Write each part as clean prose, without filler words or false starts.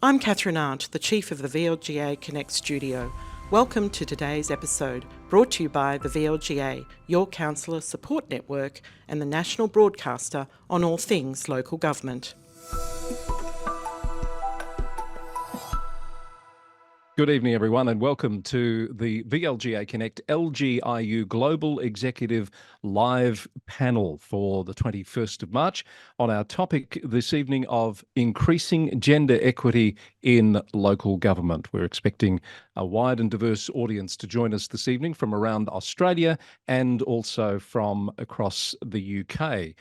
I'm Catherine Arndt, the Chief of the VLGA Connect Studio. Welcome to today's episode, brought to you by the VLGA, your counsellor support network and the national broadcaster on all things local government. Good evening, everyone, and welcome to the VLGA Connect LGIU Global Executive Live Panel for the 21st of March on our topic this evening of increasing gender equity in local government. We're expecting a wide and diverse audience to join us this evening from around Australia and also from across the UK.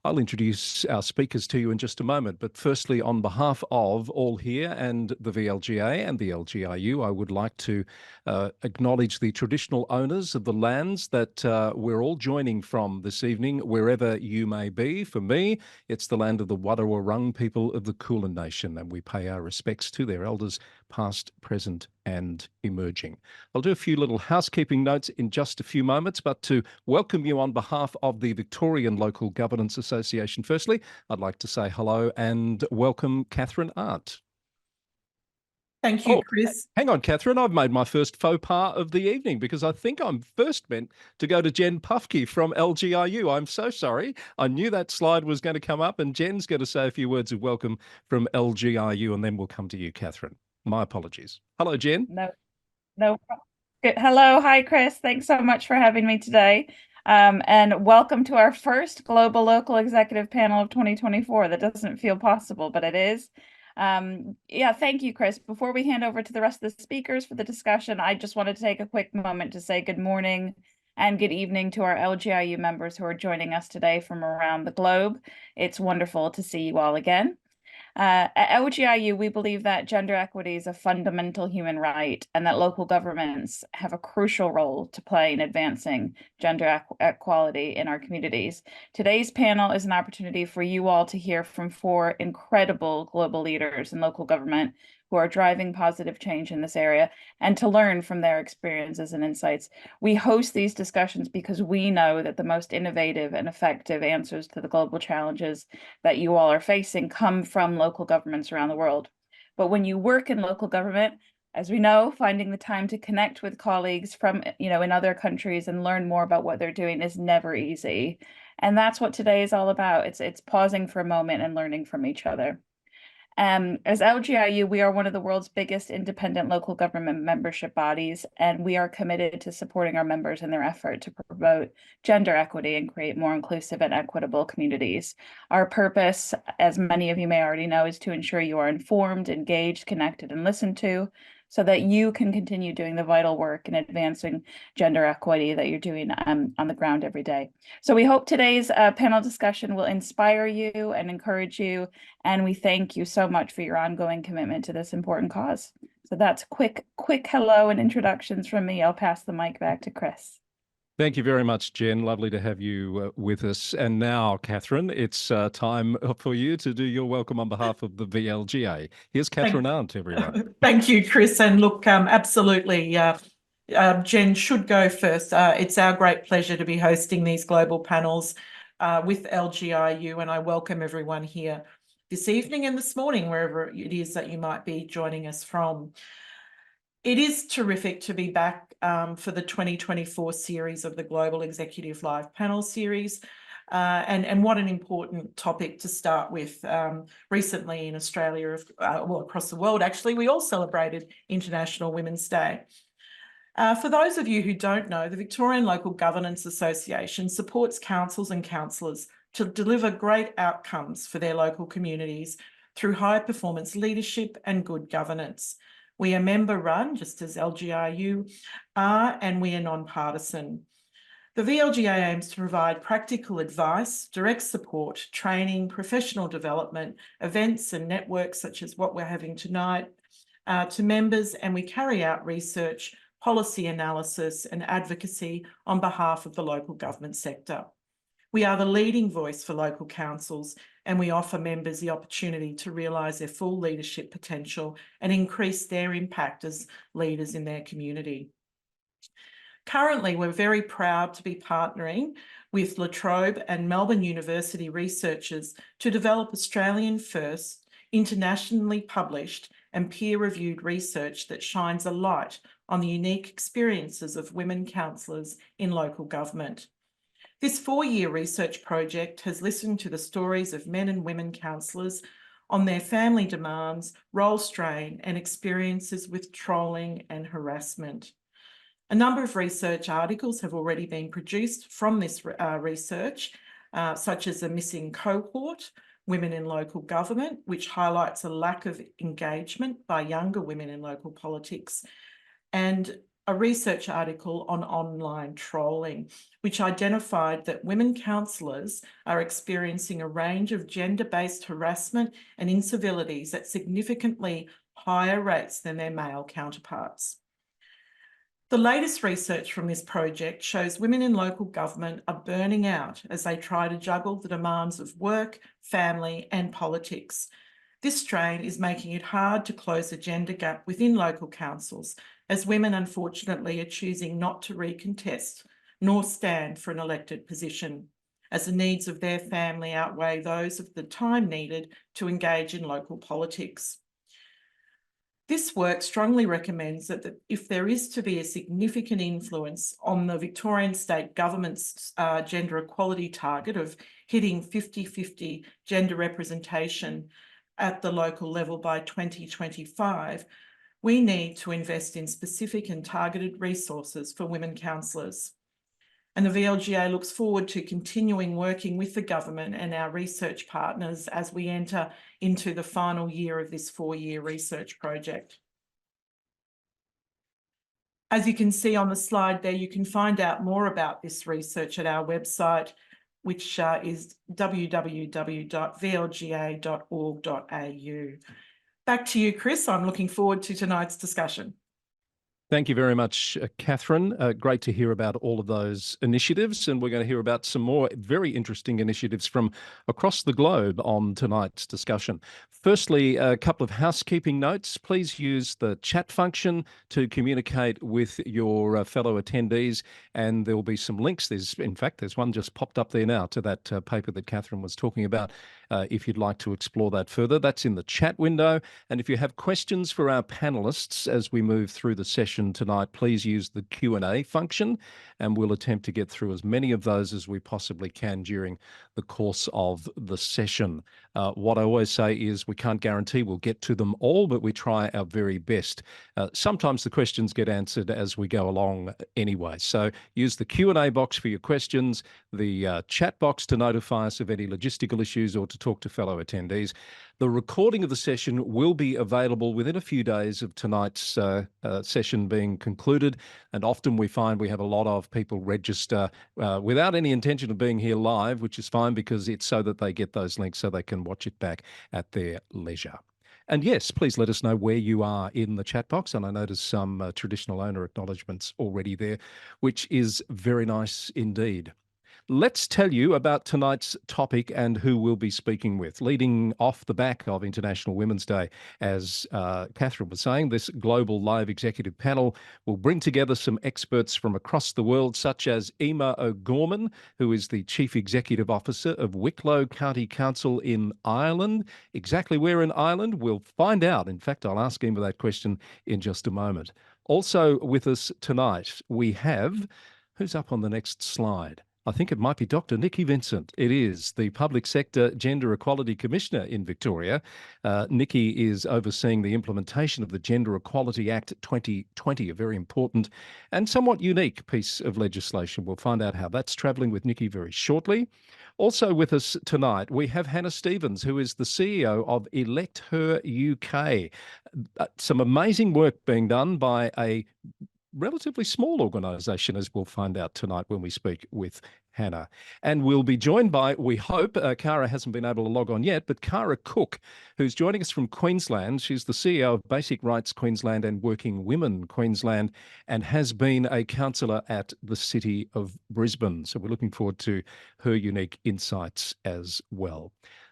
I'll introduce our speakers to you in just a moment, but firstly, on behalf of all here and the VLGA and the LGIU, I would like to acknowledge the traditional owners of the lands that we're all joining from this evening, wherever you may be. For me, it's the land of the Wadawurrung people of the Kulin Nation, and we pay our respects to their elders, past, present, and emerging. I'll do a few little housekeeping notes in just a few moments, but to welcome you on behalf of the Victorian Local Governance Association, firstly, I'd like to say hello and welcome Catherine Arndt. Thank you, Chris. Hang on, Catherine. I've made my first faux pas of the evening because I think I'm first meant to go to Jen Pufke from LGIU. I'm so sorry. I knew that slide was going to come up, and Jen's going to say a few words of welcome from LGIU, and then we'll come to you, Catherine. My apologies. Hello, Jen. No. Good. Hello. Hi, Chris. Thanks so much for having me today. And welcome to our first Global Local Executive Panel of 2024. That doesn't feel possible, but it is. Thank you, Chris. Before we hand over to the rest of the speakers for the discussion, I just wanted to take a quick moment to say good morning and good evening to our LGIU members who are joining us today from around the globe. It's wonderful to see you all again. At LGIU, we believe that gender equity is a fundamental human right and that local governments have a crucial role to play in advancing gender equality in our communities. Today's panel is an opportunity for you all to hear from four incredible global leaders in local government who are driving positive change in this area and to learn from their experiences and insights. We host these discussions because we know that the most innovative and effective answers to the global challenges that you all are facing come from local governments around the world. But when you work in local government, as we know, finding the time to connect with colleagues from, in other countries and learn more about what they're doing is never easy. And that's what today is all about. It's pausing for a moment and learning from each other. As LGIU, we are one of the world's biggest independent local government membership bodies, and we are committed to supporting our members in their effort to promote gender equity and create more inclusive and equitable communities. Our purpose, as many of you may already know, is to ensure you are informed, engaged, connected, and listened to, so that you can continue doing the vital work in advancing gender equity that you're doing on the ground every day. So we hope today's panel discussion will inspire you and encourage you, and we thank you so much for your ongoing commitment to this important cause. So that's quick hello and introductions from me. I'll pass the mic back to Chris. Thank you very much, Jen. Lovely to have you with us. And now, Catherine, it's time for you to do your welcome on behalf of the VLGA. Here's Catherine Arndt, everyone. Thank you, Chris. And look, absolutely, Jen should go first. It's our great pleasure to be hosting these global panels with LGIU, and I welcome everyone here this evening and this morning, wherever it is that you might be joining us from. It is terrific to be back for the 2024 series of the Global Executive Live Panel Series. And what an important topic to start with. Recently in Australia, across the world, actually, we all celebrated International Women's Day. For those of you who don't know, the Victorian Local Governance Association supports councils and councillors to deliver great outcomes for their local communities through high performance leadership and good governance. We are member run, just as LGIU are, and we are non-partisan. The VLGA aims to provide practical advice, direct support, training, professional development, events and networks such as what we're having tonight to members, and we carry out research, policy analysis and advocacy on behalf of the local government sector. We are the leading voice for local councils, and we offer members the opportunity to realise their full leadership potential and increase their impact as leaders in their community. Currently, we're very proud to be partnering with La Trobe and Melbourne University researchers to develop Australian first, internationally published and peer-reviewed research that shines a light on the unique experiences of women councillors in local government. This 4-year research project has listened to the stories of men and women councillors on their family demands, role strain, and experiences with trolling and harassment. A number of research articles have already been produced from this research, such as A Missing Cohort, Women in Local Government, which highlights a lack of engagement by younger women in local politics, and a research article on online trolling, which identified that women councillors are experiencing a range of gender-based harassment and incivilities at significantly higher rates than their male counterparts. The latest research from this project shows women in local government are burning out as they try to juggle the demands of work, family, and politics. This strain is making it hard to close the gender gap within local councils, as women unfortunately are choosing not to recontest nor stand for an elected position, as the needs of their family outweigh those of the time needed to engage in local politics. This work strongly recommends that if there is to be a significant influence on the Victorian state government's gender equality target of hitting 50-50 gender representation at the local level by 2025, we need to invest in specific and targeted resources for women councillors. And the VLGA looks forward to continuing working with the government and our research partners as we enter into the final year of this 4-year research project. As you can see on the slide there, you can find out more about this research at our website, which is www.vlga.org.au. Back to you, Chris. I'm looking forward to tonight's discussion. Thank you very much, Catherine. Great to hear about all of those initiatives, and we're going to hear about some more very interesting initiatives from across the globe on tonight's discussion. Firstly, a couple of housekeeping notes. Please use the chat function to communicate with your fellow attendees, and there will be some links. In fact, there's one just popped up there now to that paper that Catherine was talking about. If you'd like to explore that further, that's in the chat window. And if you have questions for our panellists as we move through the session tonight, please use the Q&A function, and we'll attempt to get through as many of those as we possibly can during the course of the session. What I always say is we can't guarantee we'll get to them all, but we try our very best. Sometimes the questions get answered as we go along anyway. So use the Q&A box for your questions, the chat box to notify us of any logistical issues or to talk to fellow attendees. The recording of the session will be available within a few days of tonight's session being concluded, and often we find we have a lot of people register without any intention of being here live, which is fine because it's so that they get those links so they can watch it back at their leisure. And yes, please let us know where you are in the chat box, and I notice some traditional owner acknowledgements already there, which is very nice indeed. Let's tell you about tonight's topic and who we'll be speaking with. Leading off the back of International Women's Day, as Catherine was saying, this global live executive panel will bring together some experts from across the world, such as Emer O'Gorman, who is the Chief Executive Officer of Wicklow County Council in Ireland. Exactly where in Ireland? We'll find out. In fact, I'll ask Emer that question in just a moment. Also with us tonight, we have, who's up on the next slide? I think it might be Dr. Niki Vincent. It is the Public Sector Gender Equality Commissioner in Victoria. Niki is overseeing the implementation of the Gender Equality Act 2020, a very important and somewhat unique piece of legislation. We'll find out how that's travelling with Niki very shortly. Also with us tonight, we have Hannah Stevens, who is the CEO of ElectHer UK. Some amazing work being done by a relatively small organisation, as we'll find out tonight when we speak with Hannah. And we'll be joined by, we hope, Cara hasn't been able to log on yet, but Cara Cook, who's joining us from Queensland. She's the CEO of Basic Rights Queensland and Working Women Queensland, and has been a councillor at the City of Brisbane. So we're looking forward to her unique insights as well.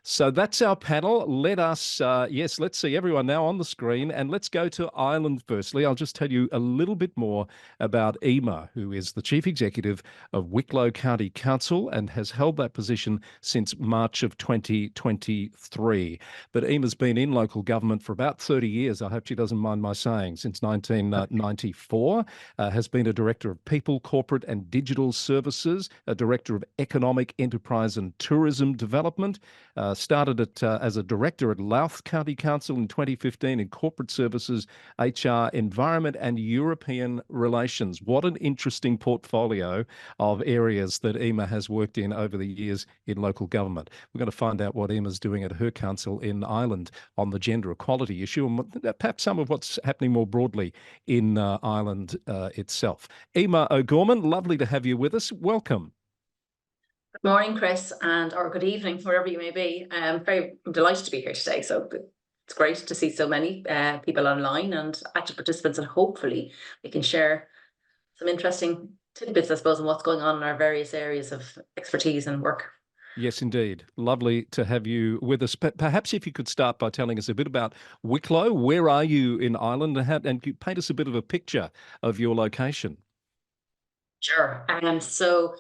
So that's our panel. Let us, let's see everyone now on the screen, and let's go to Ireland firstly. I'll just tell you a little bit more about Emer, who is the Chief Executive of Wicklow County Council and has held that position since March of 2023. But Emer's been in local government for about 30 years, I hope she doesn't mind my saying, since 1994, has been a Director of People, Corporate and Digital Services, a Director of Economic Enterprise and Tourism Development, started as a director at Louth County Council in 2015 in corporate services, HR, environment and European relations. What an interesting portfolio of areas that Emer has worked in over the years in local government. We're going to find out what Emer's doing at her council in Ireland on the gender equality issue and perhaps some of what's happening more broadly in Ireland itself. Emer O'Gorman, lovely to have you with us. Welcome. Good morning, Chris, or good evening, wherever you may be. I'm delighted to be here today. So it's great to see so many people online and active participants, and hopefully we can share some interesting tidbits, I suppose, on what's going on in our various areas of expertise and work. Yes, indeed. Lovely to have you with us. Perhaps if you could start by telling us a bit about Wicklow. Where are you in Ireland, and paint us a bit of a picture of your location? Sure. So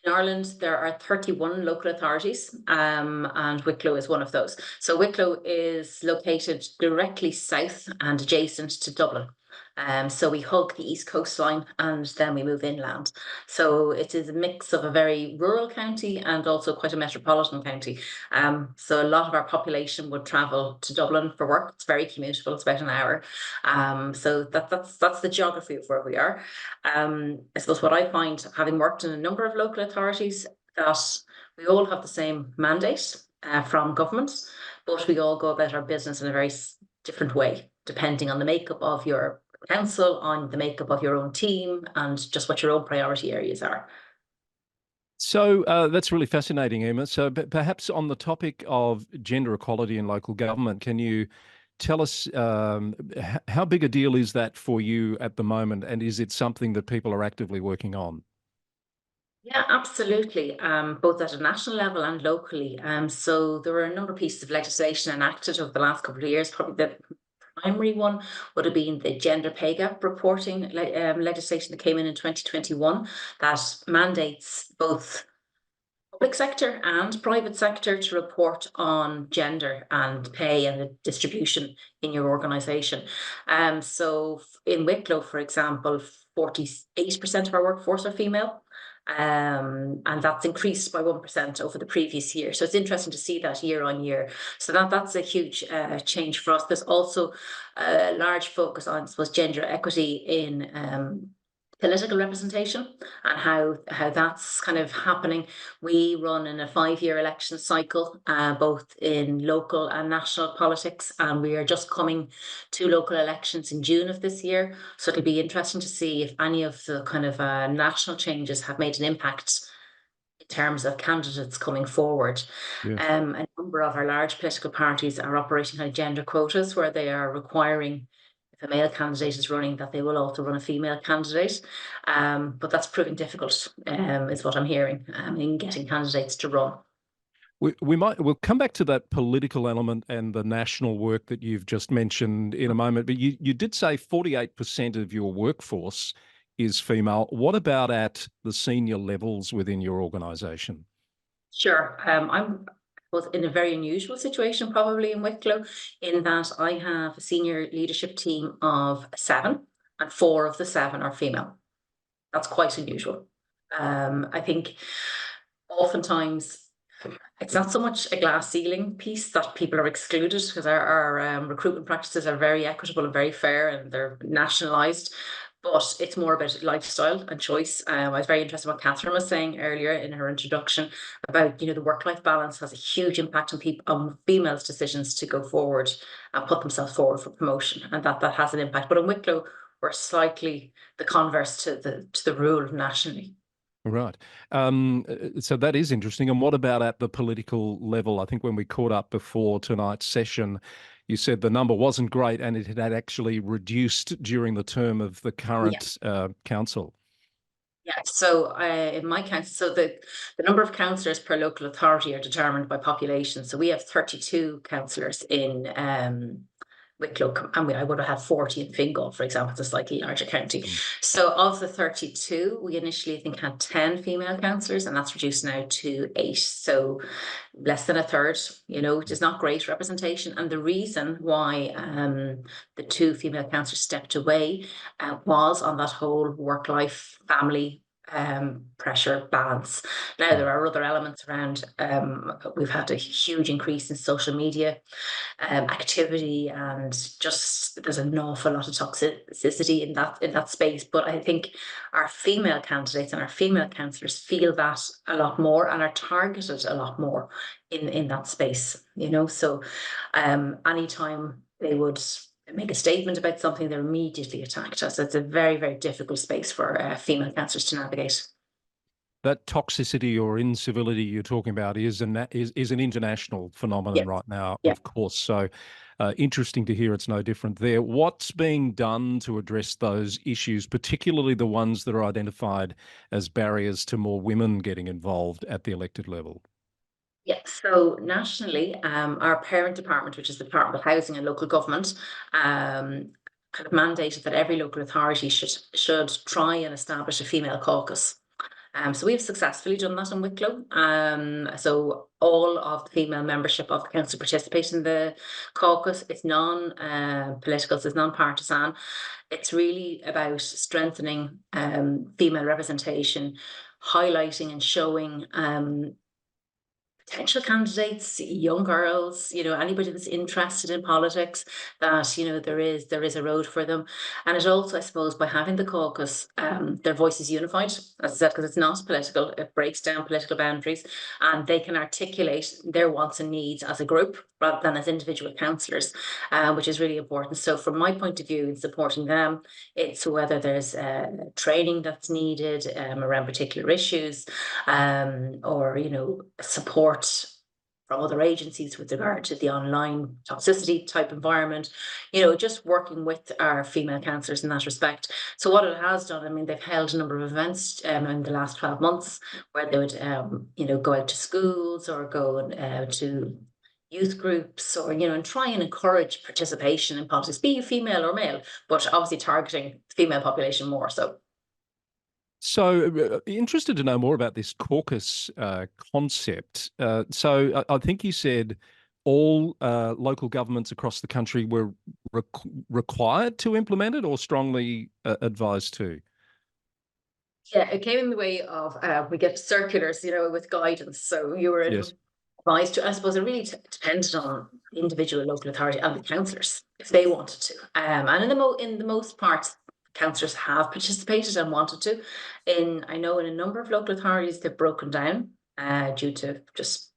in Ireland, there are 31 local authorities, and Wicklow is one of those. So Wicklow is located directly south and adjacent to Dublin. So we hug the east coastline and then we move inland. So it is a mix of a very rural county and also quite a metropolitan county. So a lot of our population would travel to Dublin for work. It's very commutable. It's about an hour. So that's the geography of where we are. I suppose what I find, having worked in a number of local authorities, that we all have the same mandate from government, but we all go about our business in a very different way, depending on the makeup of your council, on the makeup of your own team, and just what your own priority areas are. So that's really fascinating, Emer. So perhaps on the topic of gender equality in local government, can you tell us how big a deal is that for you at the moment, and is it something that people are actively working on? Yeah, absolutely. Both at a national level and locally. So there were a number of pieces of legislation enacted over the last couple of years. Probably the primary one would have been the gender pay gap reporting legislation that came in 2021 that mandates both public sector and private sector to report on gender and pay and the distribution in your organisation. So in Wicklow, for example, 48% of our workforce are female. And that's increased by 1% over the previous year. So it's interesting to see that year on year. So that's a huge change for us. There's also a large focus on, I suppose, gender equity in political representation and how that's kind of happening. We run in a 5-year election cycle, both in local and national politics, and we are just coming to local elections in June of this year. So it'll be interesting to see if any of the kind of national changes have made an impact in terms of candidates coming forward. Yes. A number of our large political parties are operating on gender quotas where they are requiring, if a male candidate is running, that they will also run a female candidate. But that's proving difficult, is what I'm hearing, in getting candidates to run. We'll come back to that political element and the national work that you've just mentioned in a moment, but you did say 48% of your workforce is female. What about at the senior levels within your organisation? Sure. I'm was in a very unusual situation probably in Wicklow, in that I have a senior leadership team of 7 and 4 of the 7 are female. That's quite unusual. I think oftentimes it's not so much a glass ceiling piece that people are excluded, because our recruitment practices are very equitable and very fair and they're nationalised. But it's more about lifestyle and choice. I was very interested in what Catherine was saying earlier in her introduction about, the work-life balance has a huge impact on females' decisions to go forward and put themselves forward for promotion, and that has an impact. But in Wicklow, we're slightly the converse to the rule nationally. Right. So that is interesting. And what about at the political level? I think when we caught up before tonight's session, you said the number wasn't great and it had actually reduced during the term of the current council. Yeah, so in my council, so the number of councillors per local authority are determined by population. So we have 32 councillors in Wicklow, and I would have had 40 in Fingal, for example. It's a slightly larger county. So of the 32, we initially, I think, had 10 female councillors, and that's reduced now to 8. So less than a third, which is not great representation. And the reason why the 2 female councillors stepped away was on that whole work-life, family pressure balance. Now there are other elements around. We've had a huge increase in social media activity, and just there's an awful lot of toxicity in that space. But I think our female candidates and our female councillors feel that a lot more and are targeted a lot more in that space. So anytime they would make a statement about something, they're immediately attacked. So it's a very, very difficult space for female councillors to navigate. That toxicity or incivility you're talking about is an international phenomenon right now, of course. So interesting to hear it's no different there. What's being done to address those issues, particularly the ones that are identified as barriers to more women getting involved at the elected level? Yeah, so nationally, our parent department, which is the Department of Housing and Local Government, kind of mandated that every local authority should try and establish a female caucus. So we've successfully done that in Wicklow. So all of the female membership of the council participate in the caucus. It's non-political, so it's non-partisan. It's really about strengthening female representation, highlighting and showing potential candidates, young girls, anybody that's interested in politics, that, there is a road for them. And it also, I suppose, by having the caucus, their voice is unified, as I said, because it's not political. It breaks down political boundaries, and they can articulate their wants and needs as a group rather than as individual councillors, which is really important. So from my point of view, in supporting them, it's whether there's training that's needed around particular issues, or, support from other agencies with regard to the online toxicity type environment, just working with our female councillors in that respect. So what it has done, I mean, they've held a number of events in the last 12 months where they would, go out to schools or go to youth groups, or, and try and encourage participation in politics, be you female or male, but obviously targeting the female population more so. So interested to know more about this caucus concept. So I think you said all local governments across the country were required to implement it, or strongly advised to? Yeah, it came in the way of, we get circulars, with guidance. So you were advised to, I suppose it really depended on the individual local authority and the councillors if they wanted to. And in the most part, councillors have participated and wanted to. I know in a number of local authorities they've broken down due to just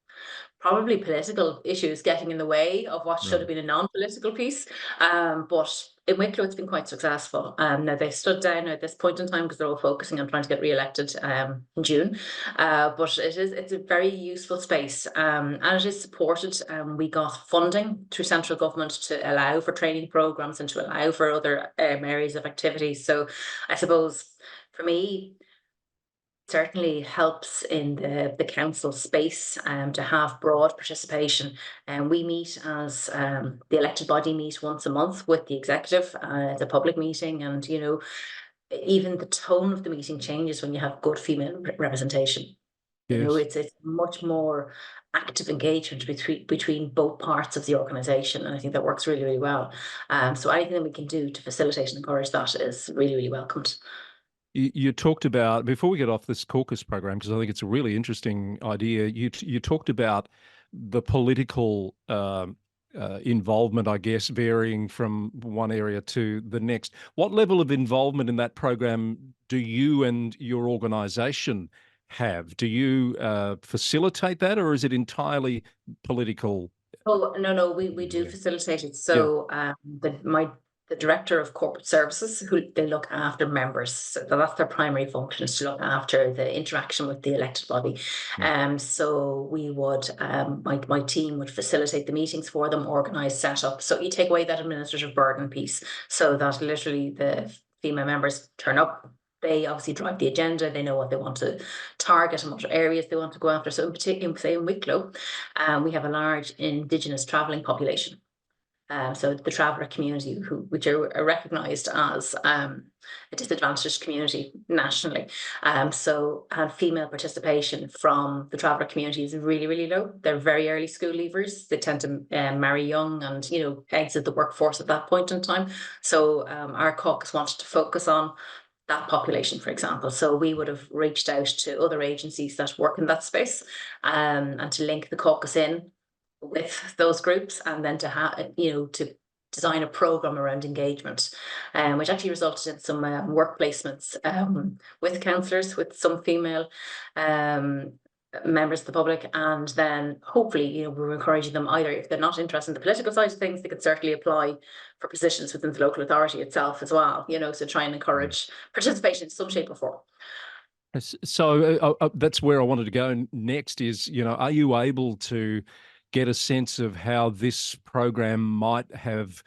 probably political issues getting in the way of what should have been a non-political piece. But in Wicklow, it's been quite successful. Now they stood down at this point in time because they're all focusing on trying to get re-elected in June. But it's a very useful space, and it is supported. We got funding through central government to allow for training programs and to allow for other areas of activity. So I suppose for me, certainly helps in the council space to have broad participation. And we meet as the elected body meet once a month with the executive. It's a public meeting, and even the tone of the meeting changes when you have good female representation. It's much more active engagement between both parts of the organisation, and I think that works really, really well. So anything that we can do to facilitate and encourage that is really, really welcomed. You talked about, before we get off this caucus program, because I think it's a really interesting idea, you talked about the political involvement, I guess, varying from one area to the next. What level of involvement in that program do you and your organisation have? Do you facilitate that, or is it entirely political? Oh, no, we do facilitate it. So the director of corporate services, who they look after members, so that's their primary function, is to look after the interaction with the elected body. So we would, my team would facilitate the meetings for them, organise, set up. So you take away that administrative burden piece, so that literally the female members turn up, They obviously drive the agenda. They know what they want to target and what areas they want to go after. So in particular, say in Wicklow, we have a large Indigenous travelling population. So the traveller community, which are recognised as a disadvantaged community nationally. So female participation from the traveller community is really, really low. They're very early school leavers. They tend to marry young and, you know, exit the workforce at that point in time. So our caucus wanted to focus on that population, for example. So we would have reached out to other agencies that work in that space, and to link the caucus in with those groups, and then to have, you know, to design a program around engagement, which actually resulted in some work placements with councillors, with some female members of the public, and then hopefully, you know, we're encouraging them, either if they're not interested in the political side of things, they could certainly apply for positions within the local authority itself as well, you know, so try and encourage participation in some shape or form. So that's where I wanted to go next is, you know, are you able to get a sense of how this program might have,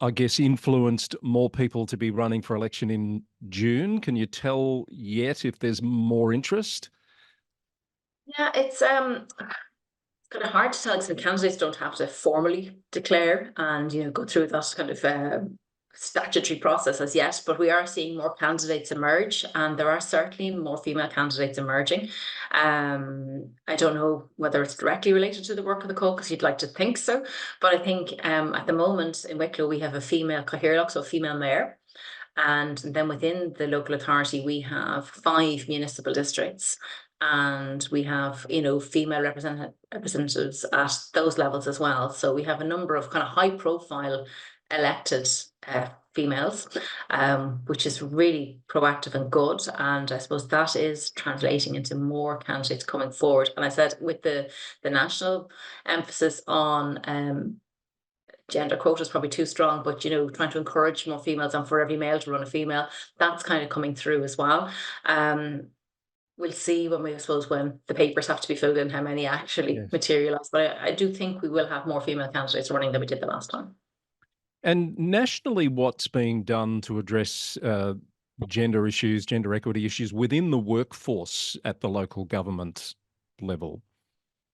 I guess, influenced more people to be running for election in June? Can you tell yet if there's more interest? Yeah, it's kind of hard to tell because the candidates don't have to formally declare and, you know, go through that kind of statutory process as yet, but we are seeing more candidates emerge, and there are certainly more female candidates emerging. I don't know whether it's directly related to the work of the caucus. You'd like to think so, but I think at the moment in Wicklow we have a female Cathaoirleach, so a female mayor, and then within the local authority we have 5 municipal districts, and we have, you know, female representatives at those levels as well. So we have a number of kind of high profile elected females, which is really proactive and good, and I suppose that is translating into more candidates coming forward. And I said with the national emphasis on gender quota is probably too strong, but, you know, trying to encourage more females, and for every male to run a female, that's kind of coming through as well. We'll see when when the papers have to be filled in, how many actually materialise, but I do think we will have more female candidates running than we did the last time. And nationally, what's being done to address gender issues, gender equity issues within the workforce at the local government level?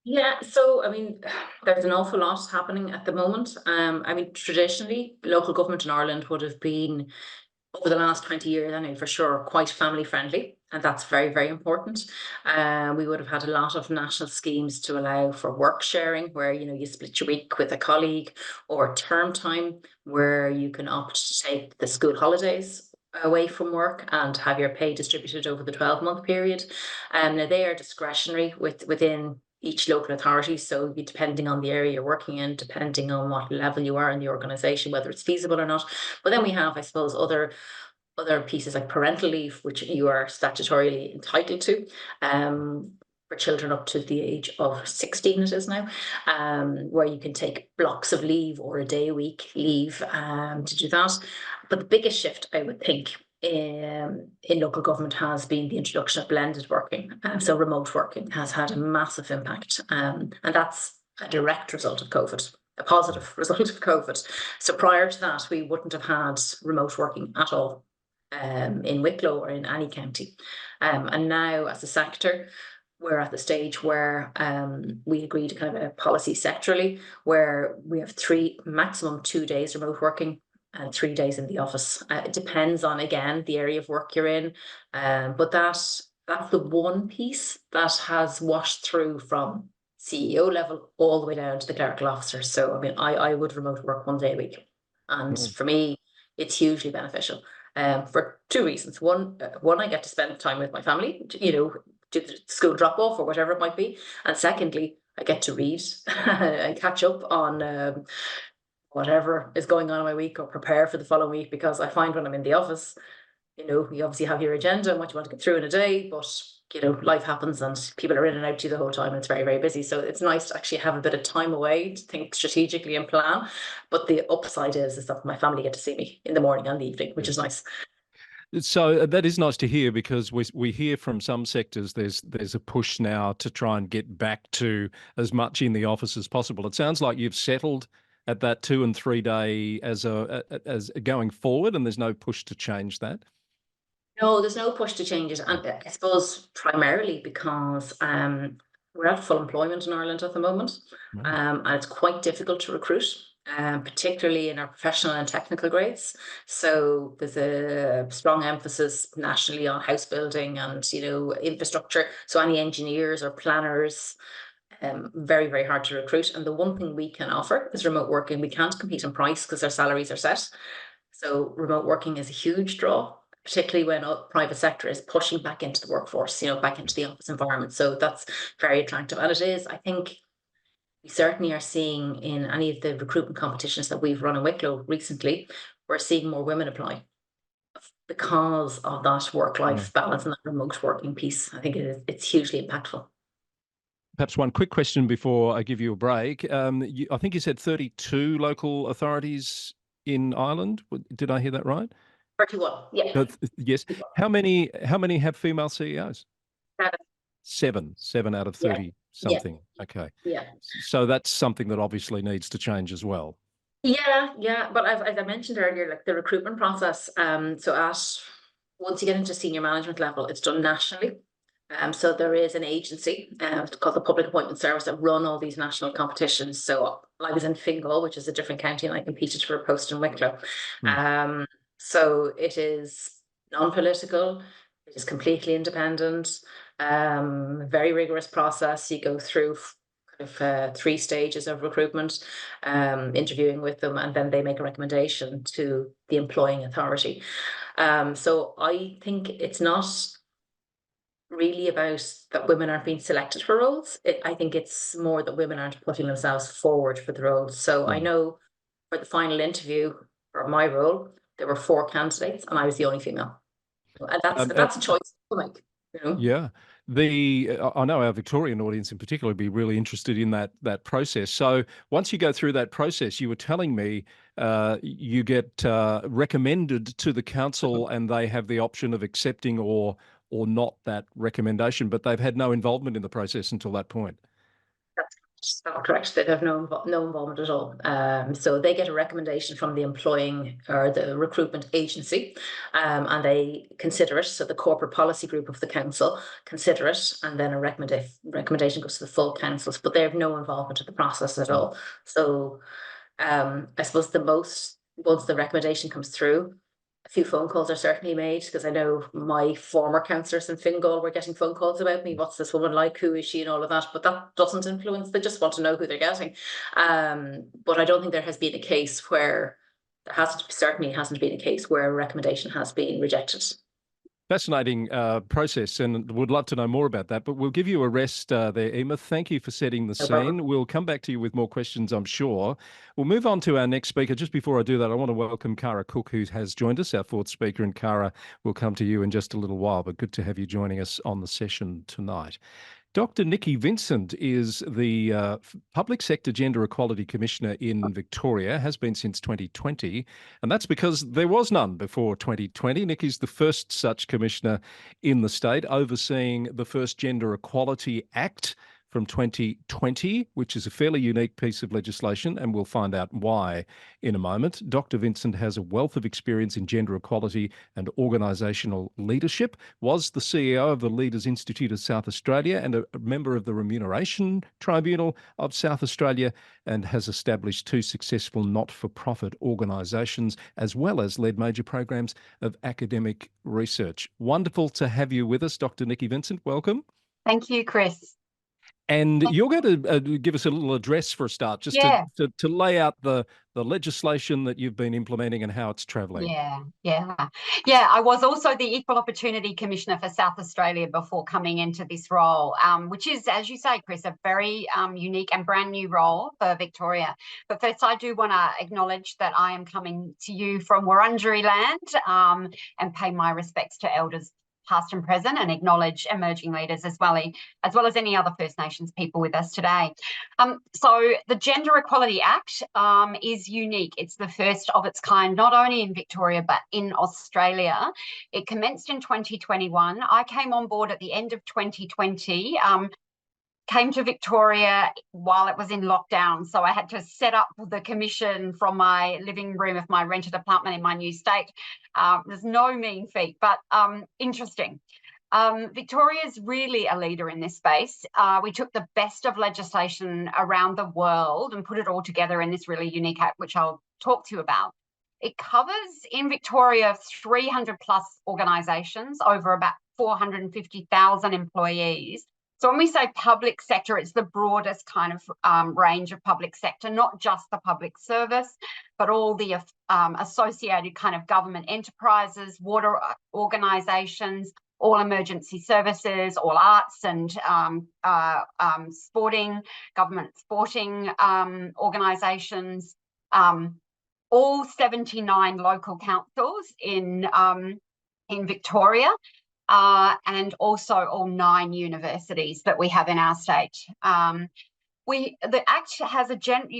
Yeah, so I mean, there's an awful lot happening at the moment. I mean, traditionally, local government in Ireland would have been, over the last 20 years, anyway, for sure, quite family friendly. And that's very, very important. We would have had a lot of national schemes to allow for work sharing, where, you know, you split your week with a colleague, or term time, where you can opt to take the school holidays away from work and have your pay distributed over the 12-month period. Now they are discretionary within each local authority, so depending on the area you're working in, depending on what level you are in the organisation, whether it's feasible or not. But then we have, I suppose, other pieces like parental leave, which you are statutorily entitled to, for children up to the age of 16 it is now, where you can take blocks of leave or a day a week leave to do that. But the biggest shift, I would think, in local government has been the introduction of blended working. So remote working has had a massive impact, and that's a direct result of COVID, a positive result of COVID. So prior to that, we wouldn't have had remote working at all in Wicklow or in any county. And now, as a sector, we're at the stage where we agreed to kind of a policy sectorally, where we have maximum 2 days remote working and 3 days in the office. It depends on, again, the area of work you're in, but that's the one piece that has washed through from CEO level all the way down to the clerical officer. So I mean, I would remote work 1 day a week, and for me it's hugely beneficial for 2 reasons. One, I get to spend time with my family, you know, do the school drop off or whatever it might be, and secondly, I get to read and catch up on whatever is going on in my week, or prepare for the following week, because I find when I'm in the office, you know, you obviously have your agenda and what you want to get through in a day, but, you know, life happens and people are in and out to you the whole time, and it's very, very busy. So it's nice to actually have a bit of time away to think strategically and plan. But the upside is that my family get to see me in the morning and the evening, which is nice. So that is nice to hear, because we hear from some sectors there's a push now to try and get back to as much in the office as possible. It sounds like you've settled at that 2 and 3 day as going forward, and there's no push to change that. No, there's no push to change it. And I suppose primarily because we're at full employment in Ireland at the moment. Right. And it's quite difficult to recruit, particularly in our professional and technical grades. So there's a strong emphasis nationally on house building and, infrastructure. So any engineers or planners, very, very hard to recruit. And the one thing we can offer is remote working. We can't compete on price because our salaries are set. So remote working is a huge draw, particularly when private sector is pushing back into the workforce, back into the office environment. So that's very attractive. And it is, I think, we certainly are seeing in any of the recruitment competitions that we've run in Wicklow recently, we're seeing more women apply because of that work-life balance and that remote working piece. I think it's hugely impactful. Perhaps one quick question before I give you a break. I think you said 32 local authorities in Ireland. Did I hear that right? 31, yeah. Yes. How many have female CEOs? 7. Seven out of 30 something. Yeah. Okay. Yeah. So that's something that obviously needs to change as well. Yeah. But as I mentioned earlier, like the recruitment process, so once you get into senior management level, it's done nationally. So there is an agency called the Public Appointment Service that run all these national competitions. So I was in Fingal, which is a different county, and I competed for a post in Wicklow. So it is non-political, it is completely independent, very rigorous process. You go through kind of 3 stages of recruitment, interviewing with them, and then they make a recommendation to the employing authority. So I think it's not really about that women aren't being selected for roles. I think it's more that women aren't putting themselves forward for the roles. So I know for the final interview for my role, there were 4 candidates and I was the only female. And that's a choice to make, Yeah. I know our Victorian audience in particular would be really interested in that process. So once you go through that process, you were telling me you get recommended to the council and they have the option of accepting or not that recommendation, but they've had no involvement in the process until that point. That's correct. They have no involvement at all. So they get a recommendation from the employing or the recruitment agency, and they consider it. So the corporate policy group of the council consider it, and then a recommendation goes to the full councils. But they have no involvement in the process at all. So I suppose once the recommendation comes through, a few phone calls are certainly made, because I know my former councillors in Fingal were getting phone calls about me. What's this woman like? Who is she? And all of that. But that doesn't influence. They just want to know who they're getting. But I don't think there has been a case where certainly hasn't been a case where a recommendation has been rejected. Fascinating process, and would love to know more about that, but we'll give you a rest there, Emer. Thank you for setting the scene. We'll come back to you with more questions, I'm sure. We'll move on to our next speaker. Just before I do that, I want to welcome Cara Cook, who has joined us, our 4th speaker, and Cara, we'll come to you in just a little while, but good to have you joining us on the session tonight. Dr. Niki Vincent is the Public Sector Gender Equality Commissioner in Victoria, has been since 2020, and that's because there was none before 2020. Niki's the first such commissioner in the state, overseeing the first Gender Equality Act from 2020, which is a fairly unique piece of legislation, and we'll find out why in a moment. Dr. Vincent has a wealth of experience in gender equality and organisational leadership, was the CEO of the Leaders Institute of South Australia and a member of the Remuneration Tribunal of South Australia, and has established 2 successful not-for-profit organisations, as well as led major programs of academic research. Wonderful to have you with us, Dr. Niki Vincent. Welcome. Thank you, Chris. And you're going to give us a little address for a start, just to lay out the legislation that you've been implementing and how it's travelling. Yeah. I was also the Equal Opportunity Commissioner for South Australia before coming into this role, which is, as you say, Chris, a very unique and brand new role for Victoria. But first, I do want to acknowledge that I am coming to you from Wurundjeri land and pay my respects to elders past and present, and acknowledge emerging leaders as well as any other First Nations people with us today. So the Gender Equality Act is unique. It's the first of its kind, not only in Victoria, but in Australia. It commenced in 2021. I came on board at the end of 2020, came to Victoria while it was in lockdown. So I had to set up the commission from my living room of my rented apartment in my new state. There's no mean feat, but interesting. Victoria is really a leader in this space. We took the best of legislation around the world and put it all together in this really unique act, which I'll talk to you about. It covers in Victoria 300 plus organisations, over about 450,000 employees. So when we say public sector, it's the broadest kind of range of public sector, not just the public service, but all the associated kind of government enterprises, water organisations, all emergency services, all arts and government sporting organisations, all 79 local councils in Victoria, and also all 9 universities that we have in our state. The Act has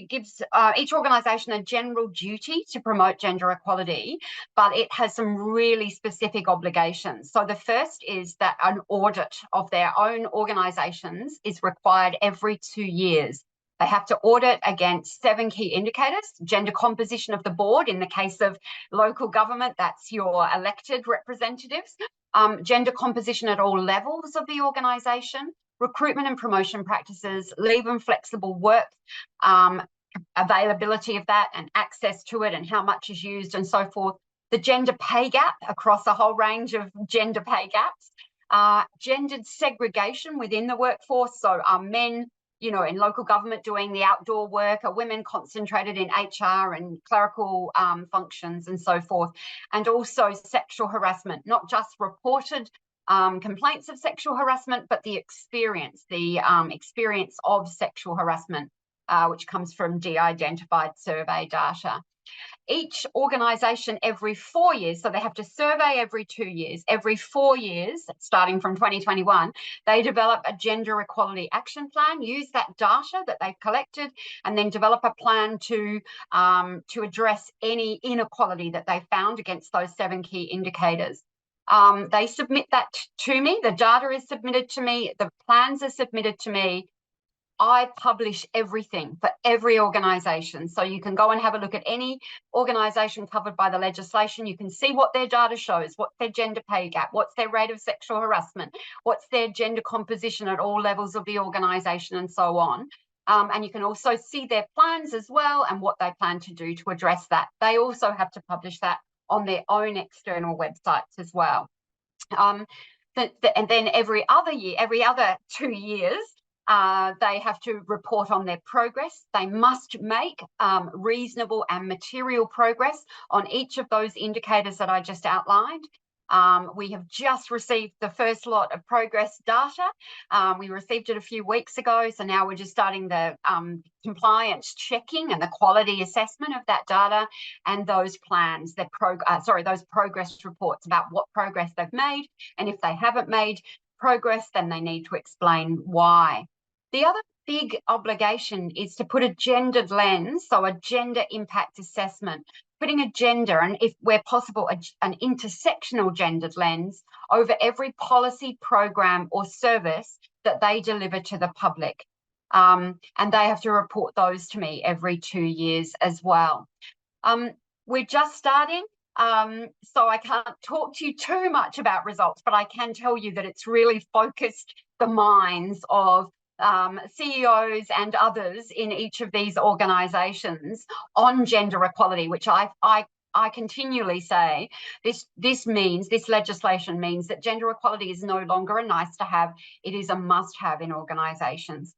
gives each organisation a general duty to promote gender equality, but it has some really specific obligations. So the first is that an audit of their own organisations is required every 2 years. They have to audit against 7 key indicators: gender composition of the board. In the case of local government, that's your elected representatives. Gender composition at all levels of the organisation, recruitment and promotion practices, leave and flexible work, availability of that and access to it and how much is used and so forth. The gender pay gap across a whole range of gender pay gaps. Gendered segregation within the workforce. So are men, you know, in local government doing the outdoor work? Are women concentrated in HR and clerical functions and so forth? And also sexual harassment, not just reported complaints of sexual harassment, but the experience of sexual harassment, which comes from de-identified survey data. Each organisation every 4 years, so they have to survey every 2 years, every 4 years, starting from 2021, they develop a gender equality action plan, use that data that they've collected, and then develop a plan to address any inequality that they found against those 7 key indicators. They submit that to me, the data is submitted to me, the plans are submitted to me. I publish everything for every organisation. So you can go and have a look at any organisation covered by the legislation. You can see what their data shows, what's their gender pay gap, what's their rate of sexual harassment, what's their gender composition at all levels of the organisation and so on. And you can also see their plans as well and what they plan to do to address that. They also have to publish that on their own external websites as well. And then every other year, every other 2 years, they have to report on their progress. They must make reasonable and material progress on each of those indicators that I just outlined. We have just received the first lot of progress data. We received it a few weeks ago, so now we're just starting the compliance checking and the quality assessment of that data and those plans, those progress reports about what progress they've made, and if they haven't made progress, then they need to explain why. The other big obligation is to put a gendered lens, so a gender impact assessment, putting a gender and, if where possible, an intersectional gendered lens over every policy, program or service that they deliver to the public. And they have to report those to me every 2 years as well. We're just starting, so I can't talk to you too much about results, but I can tell you that it's really focused the minds of CEOs and others in each of these organisations on gender equality, which I continually say this legislation means that gender equality is no longer a nice to have, it is a must have in organisations.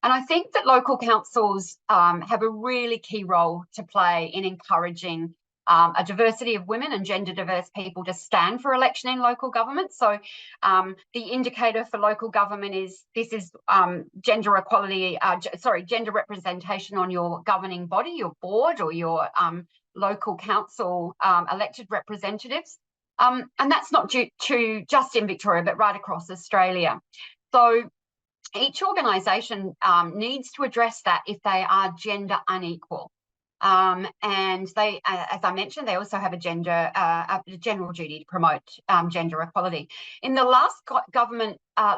And I think that local councils have a really key role to play in encouraging a diversity of women and gender diverse people to stand for election in local government. So the indicator for local government is gender equality, gender representation on your governing body, your board or your local council elected representatives. And that's not due to just in Victoria, but right across Australia. So each organisation needs to address that if they are gender unequal. And they, as I mentioned, they also have a general duty to promote gender equality. In the last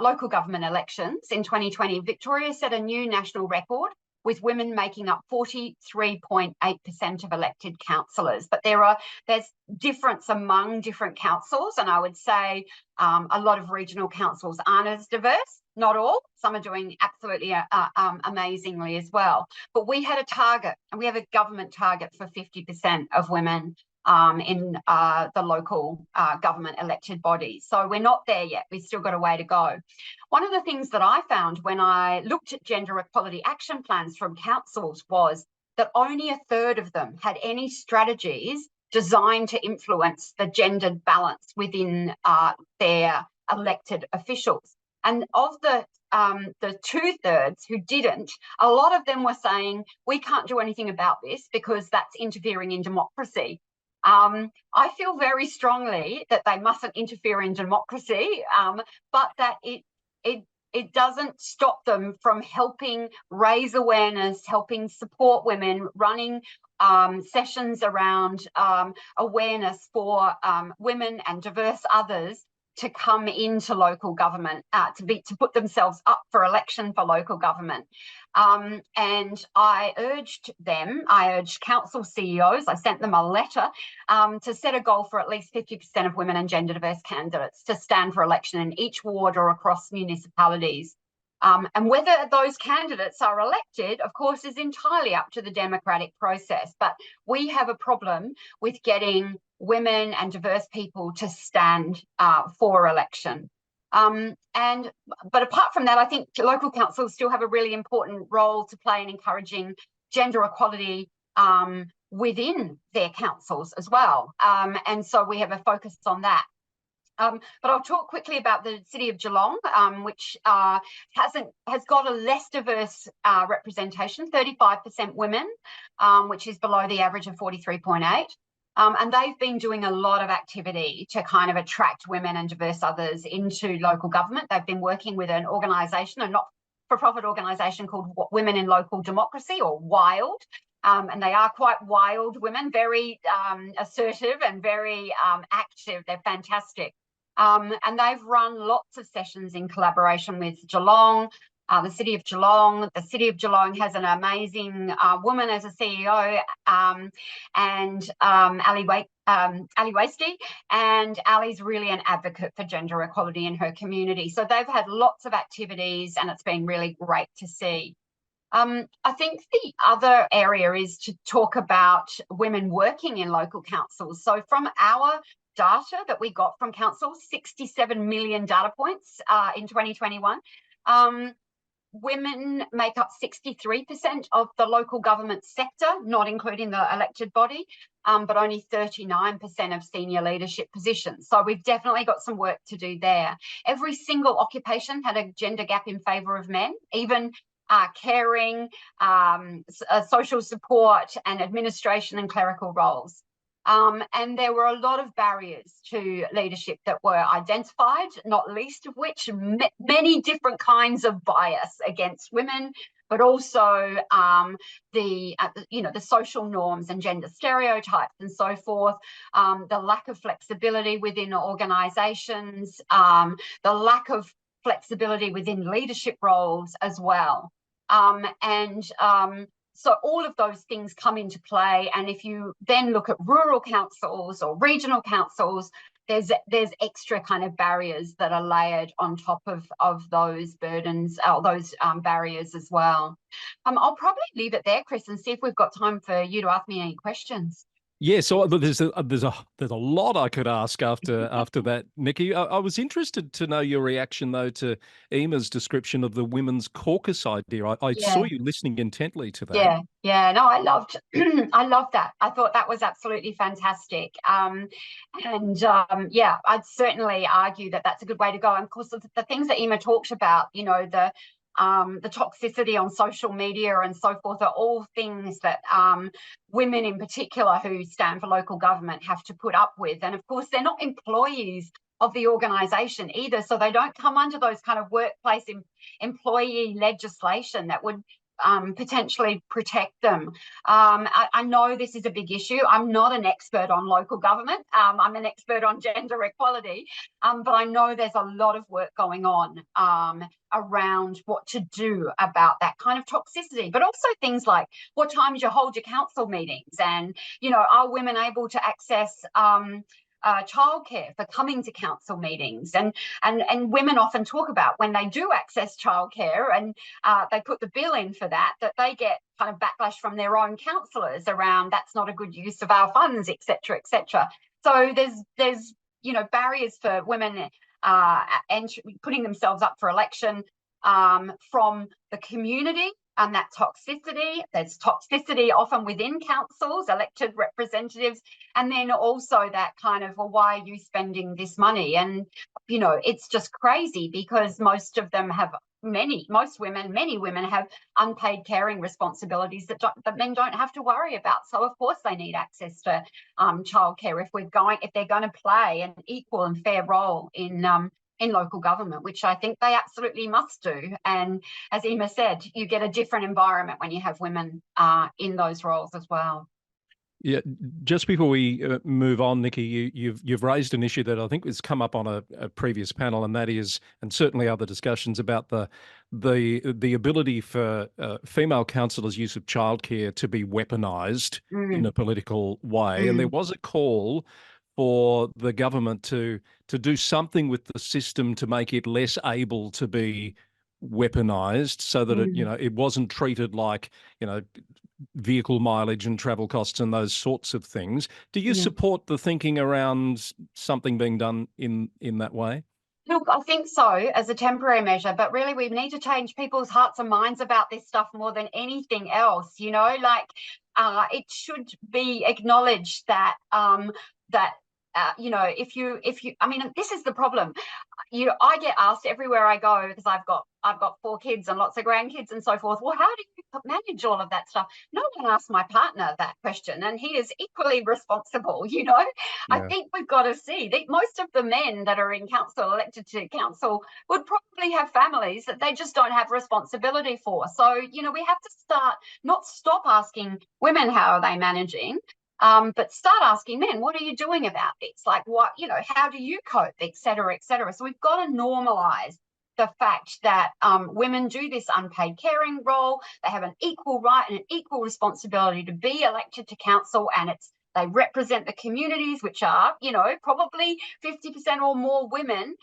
local government elections in 2020, Victoria set a new national record, with women making up 43.8% of elected councillors. But there's difference among different councils, and I would say a lot of regional councils aren't as diverse. Not all. Some are doing absolutely amazingly as well. But we had a target, and we have a government target for 50% of women in the local government elected bodies. So we're not there yet. We've still got a way to go. One of the things that I found when I looked at gender equality action plans from councils was that only a third of them had any strategies designed to influence the gendered balance within their elected officials. And of the 2/3 who didn't, a lot of them were saying, we can't do anything about this because that's interfering in democracy. I feel very strongly that they mustn't interfere in democracy, but that it doesn't stop them from helping raise awareness, helping support women, running sessions around awareness for women and diverse others to come into local government, to put themselves up for election for local government. And I urged council CEOs, I sent them a letter to set a goal for at least 50% of women and gender diverse candidates to stand for election in each ward or across municipalities. And whether those candidates are elected, of course, is entirely up to the democratic process. But we have a problem with getting women and diverse people to stand for election. But apart from that, I think local councils still have a really important role to play in encouraging gender equality within their councils as well. And so we have a focus on that. But I'll talk quickly about the City of Geelong, which has got a less diverse representation, 35% women, which is below the average of 43.8. And they've been doing a lot of activity to kind of attract women and diverse others into local government. They've been working with an organisation, a not-for-profit organisation called Women in Local Democracy, or WILD. And they are quite wild women, very assertive and very active. They're fantastic. And they've run lots of sessions in collaboration with Geelong, the City of Geelong. The City of Geelong has an amazing woman as a CEO, and Ali Wasty, and Ali's really an advocate for gender equality in her community. So they've had lots of activities, and it's been really great to see. I think the other area is to talk about women working in local councils. So from our data that we got from councils, 67 million data points in 2021, women make up 63% of the local government sector, not including the elected body, but only 39% of senior leadership positions. So we've definitely got some work to do there. Every single occupation had a gender gap in favour of men, even caring, social support and administration and clerical roles. And there were a lot of barriers to leadership that were identified, not least of which many different kinds of bias against women, but also the social norms and gender stereotypes and so forth, the lack of flexibility within organisations, the lack of flexibility within leadership roles as well. So all of those things come into play. And if you then look at rural councils or regional councils, there's extra kind of barriers that are layered on top of those burdens, those barriers as well. I'll probably leave it there, Chris, and see if we've got time for you to ask me any questions. Yeah, so there's a lot I could ask after that, Niki. I was interested to know your reaction though to Emer's description of the women's caucus idea. I saw you listening intently to that. Yeah. No, I loved that. I thought that was absolutely fantastic. I'd certainly argue that that's a good way to go. And of course, the things that Emer talked about, the toxicity on social media and so forth are all things that women in particular who stand for local government have to put up with. And of course, they're not employees of the organisation either, so they don't come under those kind of workplace employee legislation that would potentially protect them. I know this is a big issue. I'm not an expert on local government. I'm an expert on gender equality, but I know there's a lot of work going on around what to do about that kind of toxicity, but also things like what times you hold your council meetings, and, you know, are women able to access childcare for coming to council meetings, and women often talk about when they do access childcare and they put the bill in for that they get kind of backlash from their own councillors around that's not a good use of our funds, etc., etc. So there's you know, barriers for women putting themselves up for election from the community. And that toxicity, there's toxicity often within councils, elected representatives, and then also that kind of, well, why are you spending this money? And, you know, it's just crazy because most of them have many women have unpaid caring responsibilities that men don't have to worry about. So of course they need access to childcare if they're going to play an equal and fair role in local government, which I think they absolutely must do. And as Emer said, you get a different environment when you have women in those roles as well. Yeah, just before we move on, Niki, you've raised an issue that I think has come up on a previous panel, and that is, and certainly other discussions about the ability for female councillors' use of childcare to be weaponised in a political way. And there was a call for the government to do something with the system to make it less able to be weaponised, so that it, you know, it wasn't treated like, you know, vehicle mileage and travel costs and those sorts of things. Do you support the thinking around something being done in that way? Look, I think so, as a temporary measure, but really we need to change people's hearts and minds about this stuff more than anything else. You know, like it should be acknowledged that you know, if you, I mean, this is the problem. You know, I get asked everywhere I go, because I've got 4 kids and lots of grandkids and so forth. Well, how do you manage all of that stuff? No one asks my partner that question, and he is equally responsible. You know, I think we've got to see that most of the men that are in council, elected to council, would probably have families that they just don't have responsibility for. So, you know, we have to not stop asking women how are they managing, but start asking men, what are you doing about this? Like, what, you know, how do you cope, et cetera, et cetera. So we've got to normalise the fact that women do this unpaid caring role. They have an equal right and an equal responsibility to be elected to council, and they represent the communities, which are, you know, probably 50% or more women.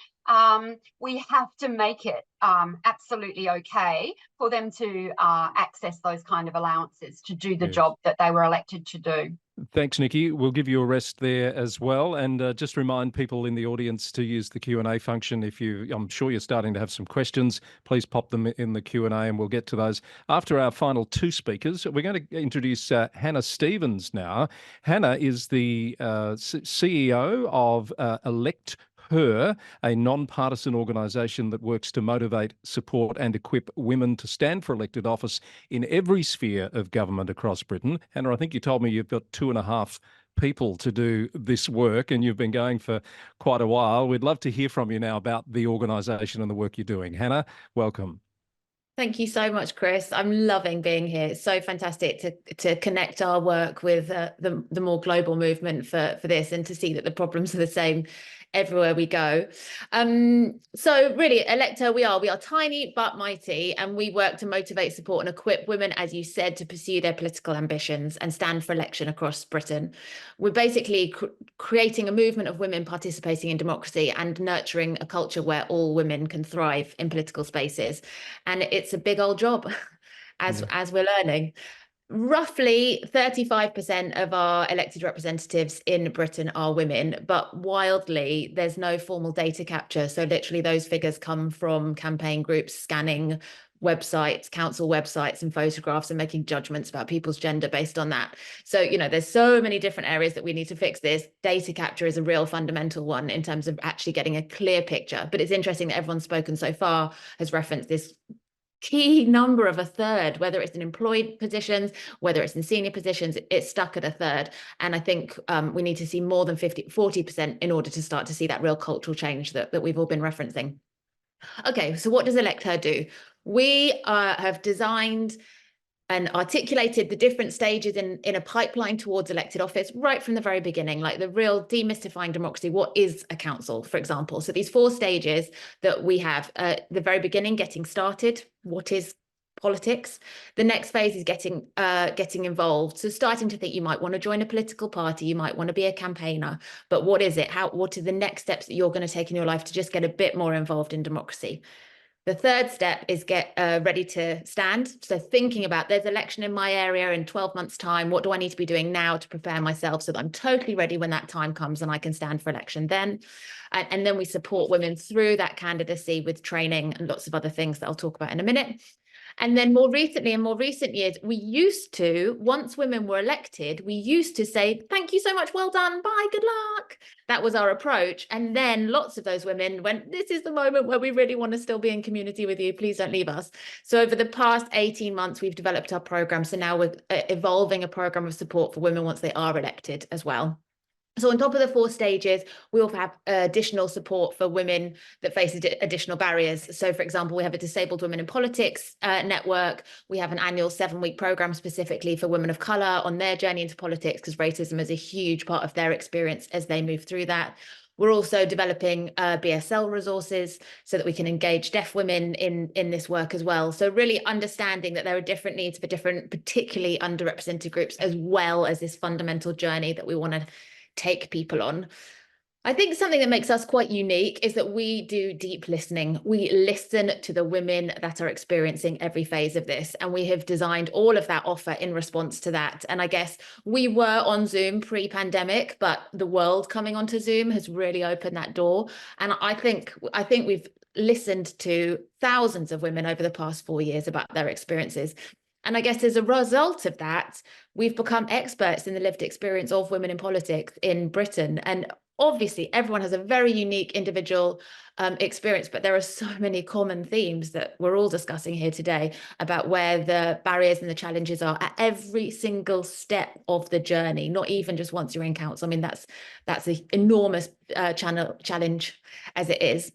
We have to make it absolutely okay for them to access those kind of allowances to do the job that they were elected to do. Thanks, Niki. We'll give you a rest there as well. And just remind people in the audience to use the Q&A function. I'm sure you're starting to have some questions, please pop them in the Q&A and we'll get to those. After our final 2 speakers, we're going to introduce Hannah Stevens now. Hannah is the CEO of ElectHer, a non-partisan organisation that works to motivate, support and equip women to stand for elected office in every sphere of government across Britain. Hannah, I think you told me you've got 2.5 people to do this work, and you've been going for quite a while. We'd love to hear from you now about the organisation and the work you're doing. Hannah, welcome. Thank you so much, Chris. I'm loving being here. It's so fantastic to connect our work with the more global movement for this, and to see that the problems are the same everywhere we go. So really, ElectHer, we are tiny but mighty, and we work to motivate, support and equip women, as you said, to pursue their political ambitions and stand for election across Britain. We're basically creating a movement of women participating in democracy and nurturing a culture where all women can thrive in political spaces. And it's a big old job, as we're learning. Roughly 35% of our elected representatives in Britain are women, but wildly, there's no formal data capture. So literally those figures come from campaign groups scanning websites, council websites and photographs, and making judgments about people's gender based on that. So, you know, there's so many different areas that we need to fix this. Data capture is a real fundamental one in terms of actually getting a clear picture. But it's interesting that everyone's spoken so far has referenced this key number of 1/3, whether it's in employed positions, whether it's in senior positions, it's stuck at 1/3. And I think we need to see more than 40% in order to start to see that real cultural change that we've all been referencing. Okay, so what does ElectHer do? We have designed and articulated the different stages in a pipeline towards elected office right from the very beginning, like the real demystifying democracy. What is a council, for example? So these 4 stages that we have, the very beginning, getting started. What is politics? The next phase is getting involved. So starting to think you might want to join a political party, you might want to be a campaigner, but what is it? What are the next steps that you're going to take in your life to just get a bit more involved in democracy? The third step is get ready to stand. So thinking about, there's election in my area in 12 months time. What do I need to be doing now to prepare myself so that I'm totally ready when that time comes and I can stand for election then? And then we support women through that candidacy with training and lots of other things that I'll talk about in a minute. And then more recently, in more recent years, we used to, once women were elected, we used to say, thank you so much, well done, bye, good luck. That was our approach. And then lots of those women went, this is the moment where we really want to still be in community with you, please don't leave us. So over the past 18 months, we've developed our program. So now we're evolving a program of support for women once they are elected as well. So on top of the 4 stages, we also have additional support for women that face additional barriers. So for example, we have a Disabled Women in Politics network. We have an annual 7-week program specifically for women of colour on their journey into politics, because racism is a huge part of their experience as they move through that. We're also developing BSL resources so that we can engage deaf women in this work as well. So really understanding that there are different needs for different, particularly underrepresented groups, as well as this fundamental journey that we want to take people on. I think something that makes us quite unique is that we do deep listening. We listen to the women that are experiencing every phase of this, and we have designed all of that offer in response to that. And I guess we were on Zoom pre-pandemic, but the world coming onto Zoom has really opened that door. And I think we've listened to thousands of women over the past 4 years about their experiences. And I guess as a result of that, we've become experts in the lived experience of women in politics in Britain. And obviously, everyone has a very unique individual experience, but there are so many common themes that we're all discussing here today about where the barriers and the challenges are at every single step of the journey, not even just once you're in council. I mean, that's an enormous challenge as it is.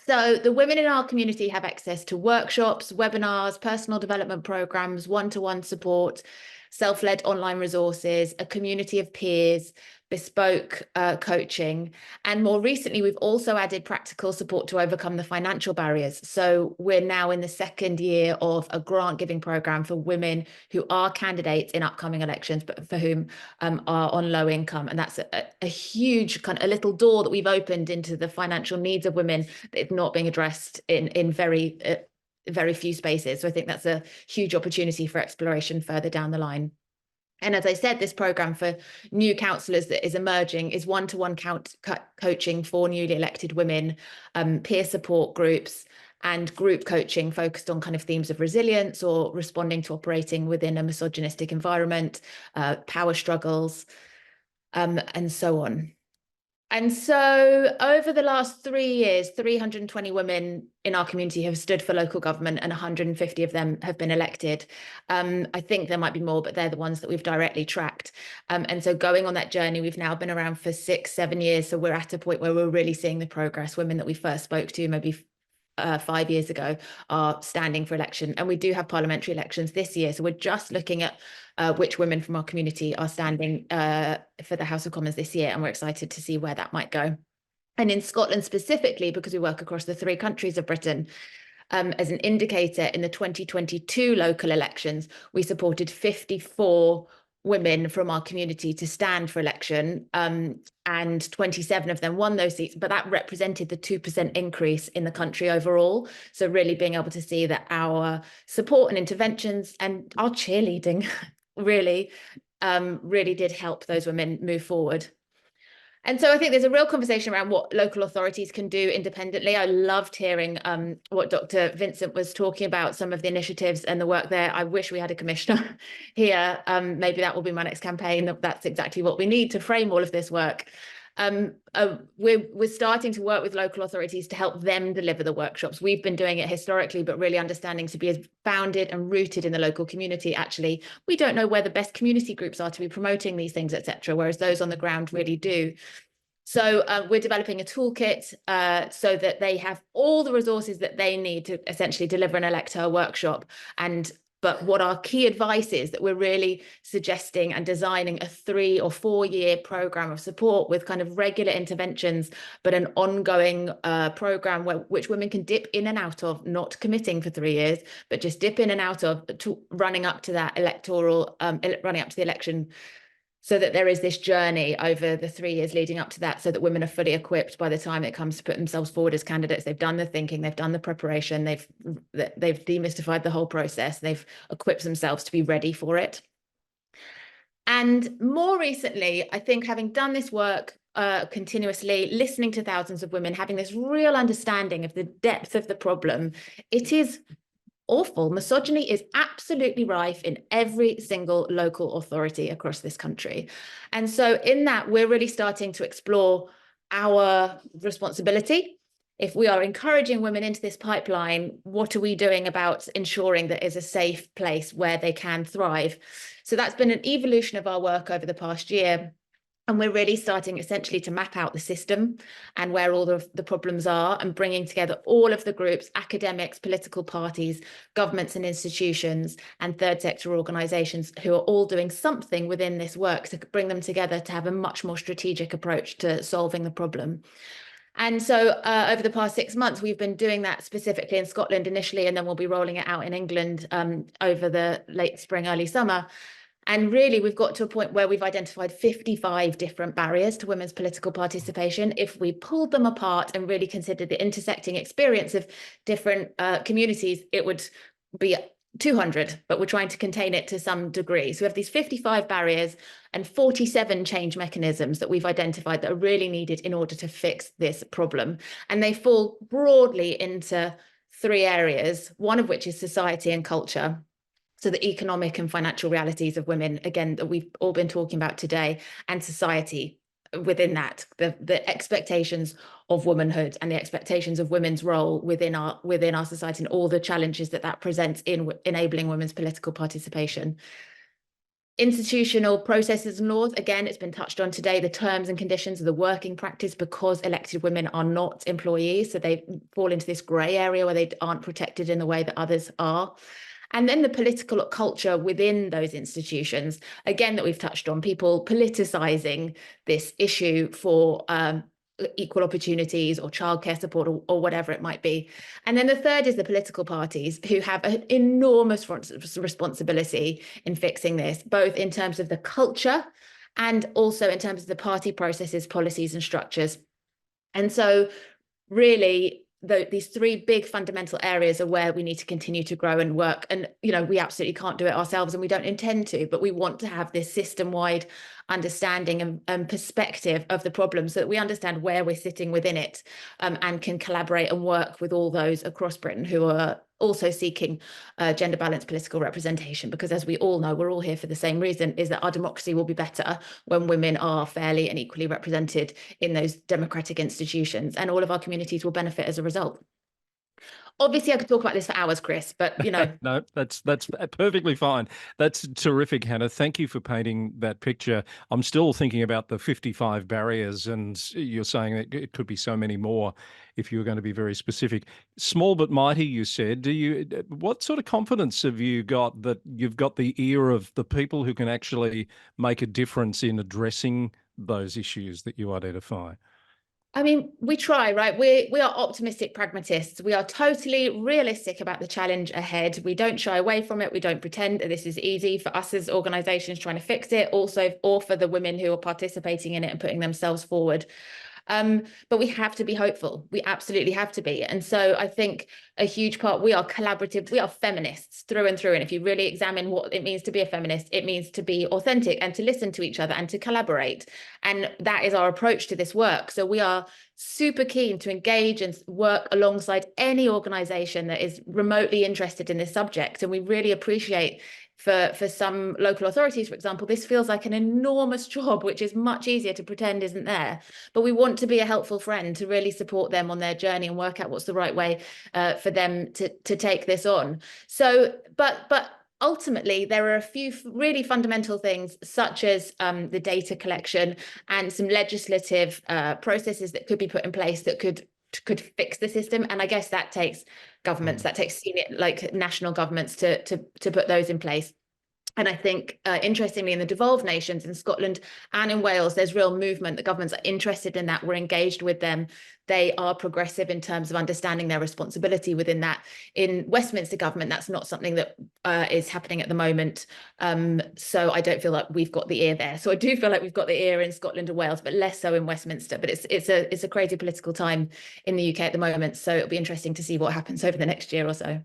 So the women in our community have access to workshops, webinars, personal development programs, one-to-one support, self-led online resources, a community of peers, bespoke coaching. And more recently, we've also added practical support to overcome the financial barriers. So we're now in the 2nd year of a grant giving program for women who are candidates in upcoming elections, but for whom are on low income. And that's a huge a little door that we've opened into the financial needs of women that is not being addressed in very few spaces. So I think that's a huge opportunity for exploration further down the line. And as I said, this program for new councillors that is emerging is one-to-one coaching for newly elected women, peer support groups, and group coaching focused on kind of themes of resilience or responding to operating within a misogynistic environment, power struggles, and so on. And so over the last 3 years, 320 women in our community have stood for local government and 150 of them have been elected. I think there might be more, but they're the ones that we've directly tracked. And so going on that journey, we've now been around for 6-7 years. So we're at a point where we're really seeing the progress. Women that we first spoke to maybe 5 years ago are standing for election, and we do have parliamentary elections this year, so we're just looking at which women from our community are standing for the House of Commons this year, and we're excited to see where that might go. And in Scotland specifically, because we work across the 3 countries of Britain, as an indicator, in the 2022 local elections, we supported 54 women from our community to stand for election, and 27 of them won those seats, but that represented the 2% increase in the country overall. So really being able to see that our support and interventions and our cheerleading really did help those women move forward. And so I think there's a real conversation around what local authorities can do independently. I loved hearing what Dr. Vincent was talking about, some of the initiatives and the work there. I wish we had a commissioner here. Maybe that will be my next campaign. That's exactly what we need to frame all of this work. We're starting to work with local authorities to help them deliver the workshops. We've been doing it historically, but really understanding to be as founded and rooted in the local community. Actually, we don't know where the best community groups are to be promoting these things, etc., whereas those on the ground really do. So we're developing a toolkit so that they have all the resources that they need to essentially deliver an ElectHer workshop. And But what our key advice is that we're really suggesting and designing a 3 or 4 year program of support with kind of regular interventions, but an ongoing program which women can dip in and out of, not committing for 3 years, but just dip in and out of running up to that running up to the election, so that there is this journey over the 3 years leading up to that, so that women are fully equipped by the time it comes to put themselves forward as candidates. They've done the thinking, they've done the preparation, they've demystified the whole process, they've equipped themselves to be ready for it. And more recently, I think having done this work continuously, listening to thousands of women, having this real understanding of the depth of the problem, it is awful. Misogyny is absolutely rife in every single local authority across this country. And so in that, we're really starting to explore our responsibility. If we are encouraging women into this pipeline, what are we doing about ensuring that is a safe place where they can thrive? So that's been an evolution of our work over the past year. And we're really starting essentially to map out the system and where all of the problems are, and bringing together all of the groups, academics, political parties, governments and institutions, and third sector organisations who are all doing something within this work to bring them together to have a much more strategic approach to solving the problem. And so over the past 6 months, we've been doing that specifically in Scotland initially, and then we'll be rolling it out in England over the late spring, early summer. And really, we've got to a point where we've identified 55 different barriers to women's political participation. If we pulled them apart and really considered the intersecting experience of different communities, it would be 200, but we're trying to contain it to some degree. So we have these 55 barriers and 47 change mechanisms that we've identified that are really needed in order to fix this problem. And they fall broadly into 3 areas, one of which is society and culture. So the economic and financial realities of women, again, that we've all been talking about today, and society within that, the expectations of womanhood and the expectations of women's role within our society, and all the challenges that presents in enabling women's political participation. Institutional processes and laws, again, it's been touched on today, the terms and conditions of the working practice, because elected women are not employees, so they fall into this grey area where they aren't protected in the way that others are. And then the political culture within those institutions, again, that we've touched on, people politicizing this issue for equal opportunities or childcare support or whatever it might be. And then the third is the political parties, who have an enormous responsibility in fixing this, both in terms of the culture and also in terms of the party processes, policies and structures. And so really, these 3 big fundamental areas are where we need to continue to grow and work. And, we absolutely can't do it ourselves, and we don't intend to, but we want to have this system-wide understanding and perspective of the problem, so that we understand where we're sitting within it, and can collaborate and work with all those across Britain who are also seeking gender balanced political representation. Because as we all know, we're all here for the same reason, is that our democracy will be better when women are fairly and equally represented in those democratic institutions, and all of our communities will benefit as a result. Obviously, I could talk about this for hours, Chris, but No, that's perfectly fine. That's terrific, Hannah. Thank you for painting that picture. I'm still thinking about the 55 barriers, and you're saying that it could be so many more if you were going to be very specific. Small but mighty, you said. What sort of confidence have you got that you've got the ear of the people who can actually make a difference in addressing those issues that you identify? I mean, we try, right? We are optimistic pragmatists. We are totally realistic about the challenge ahead. We don't shy away from it. We don't pretend that this is easy for us as organisations trying to fix it, also, or for the women who are participating in it and putting themselves forward. But we have to be hopeful. We absolutely have to be. And so I think a huge part, we are collaborative, we are feminists through and through. And if you really examine what it means to be a feminist, it means to be authentic and to listen to each other and to collaborate. And that is our approach to this work. So we are super keen to engage and work alongside any organisation that is remotely interested in this subject. And we really appreciate for some local authorities, for example, this feels like an enormous job, which is much easier to pretend isn't there. But we want to be a helpful friend to really support them on their journey and work out what's the right way for them to take this on. So, but ultimately, there are a few really fundamental things, such as the data collection and some legislative processes that could be put in place that could could fix the system. And I guess that takes governments, that takes senior, like national governments to put those in place. And I think, interestingly, in the devolved nations, in Scotland and in Wales, there's real movement. The governments are interested in that. We're engaged with them. They are progressive in terms of understanding their responsibility within that. In Westminster government, that's not something that is happening at the moment. So I don't feel like we've got the ear there. So I do feel like we've got the ear in Scotland and Wales, but less so in Westminster. But it's a crazy political time in the UK at the moment. So it'll be interesting to see what happens over the next year or so.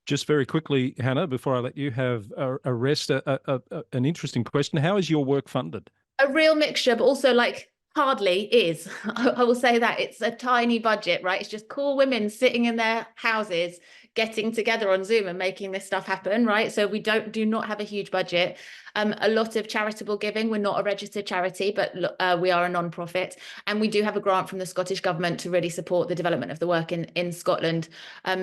Just very quickly, Hannah, before I let you have a rest, an interesting question. How is your work funded? A real mixture, but also like hardly is. I will say that it's a tiny budget, right? It's just cool women sitting in their houses, getting together on Zoom and making this stuff happen, right? So we do not have a huge budget. A lot of charitable giving. We're not a registered charity, but we are a non-profit, and we do have a grant from the Scottish government to really support the development of the work in Scotland.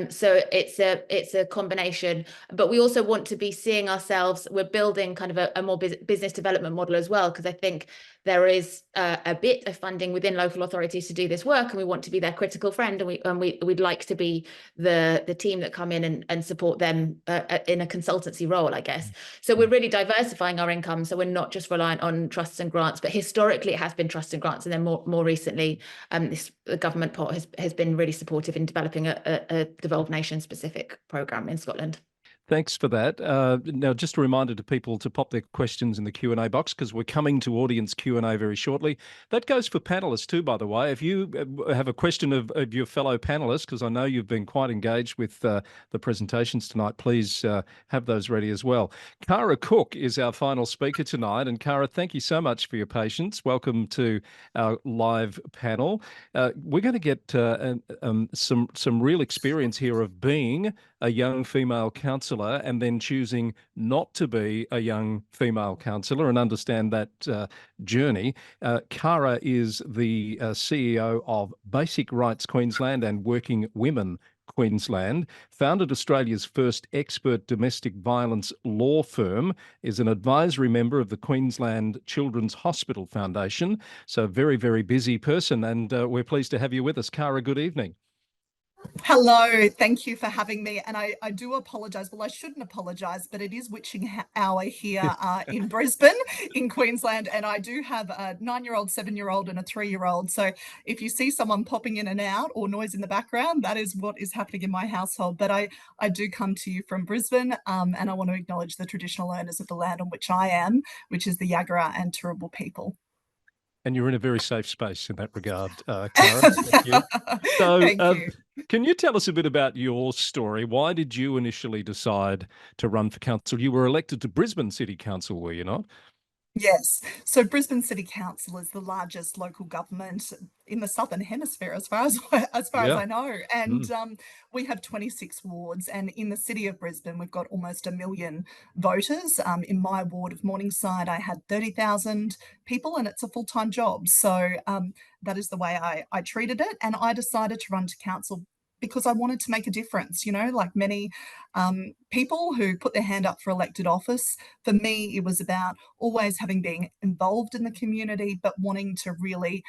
So it's a combination, but we also want to be seeing ourselves. We're building kind of a more business development model as well, because I think there is a bit of funding within local authorities to do this work, and we want to be their critical friend, and we'd like to be the team that come in and support them in a consultancy role, I guess. So we're really diversifying our income, so we're not just reliant on trusts and grants, but historically it has been trusts and grants, and then more recently the government pot has been really supportive in developing a devolved nation specific programme in Scotland. Thanks for that. Now, just a reminder to people to pop their questions in the Q&A box, because we're coming to audience Q&A very shortly. That goes for panellists too, by the way. If you have a question of your fellow panellists, because I know you've been quite engaged with the presentations tonight, please have those ready as well. Cara Cook is our final speaker tonight. And Cara, thank you so much for your patience. Welcome to our live panel. We're going to get some real experience here of being a young female councillor and then choosing not to be a young female councillor, and understand that journey. Cara is the CEO of Basic Rights Queensland and Working Women Queensland, founded Australia's first expert domestic violence law firm, is an advisory member of the Queensland Children's Hospital Foundation. So very, very busy person, and we're pleased to have you with us. Cara, good evening. Hello, thank you for having me. And I do apologise. Well, I shouldn't apologise, but it is witching hour here in Brisbane, in Queensland. And I do have a 9-year-old, 7-year-old and a 3-year-old. So if you see someone popping in and out or noise in the background, that is what is happening in my household. But I do come to you from Brisbane, and I want to acknowledge the traditional owners of the land on which I am, which is the Yagara and Turrbal people. And you're in a very safe space in that regard, Cara. Thank you. So, Thank you. Can you tell us a bit about your story? Why did you initially decide to run for council? You were elected to Brisbane City Council, were you not? Yes. So Brisbane City Council is the largest local government in the Southern Hemisphere, as far as I know. And we have 26 wards. And in the city of Brisbane, we've got almost 1 million voters. In my ward of Morningside, I had 30,000 people, and it's a full-time job. So that is the way I treated it. And I decided to run to council because I wanted to make a difference, you know, like many people who put their hand up for elected office. For me, it was about always having been involved in the community, but wanting to really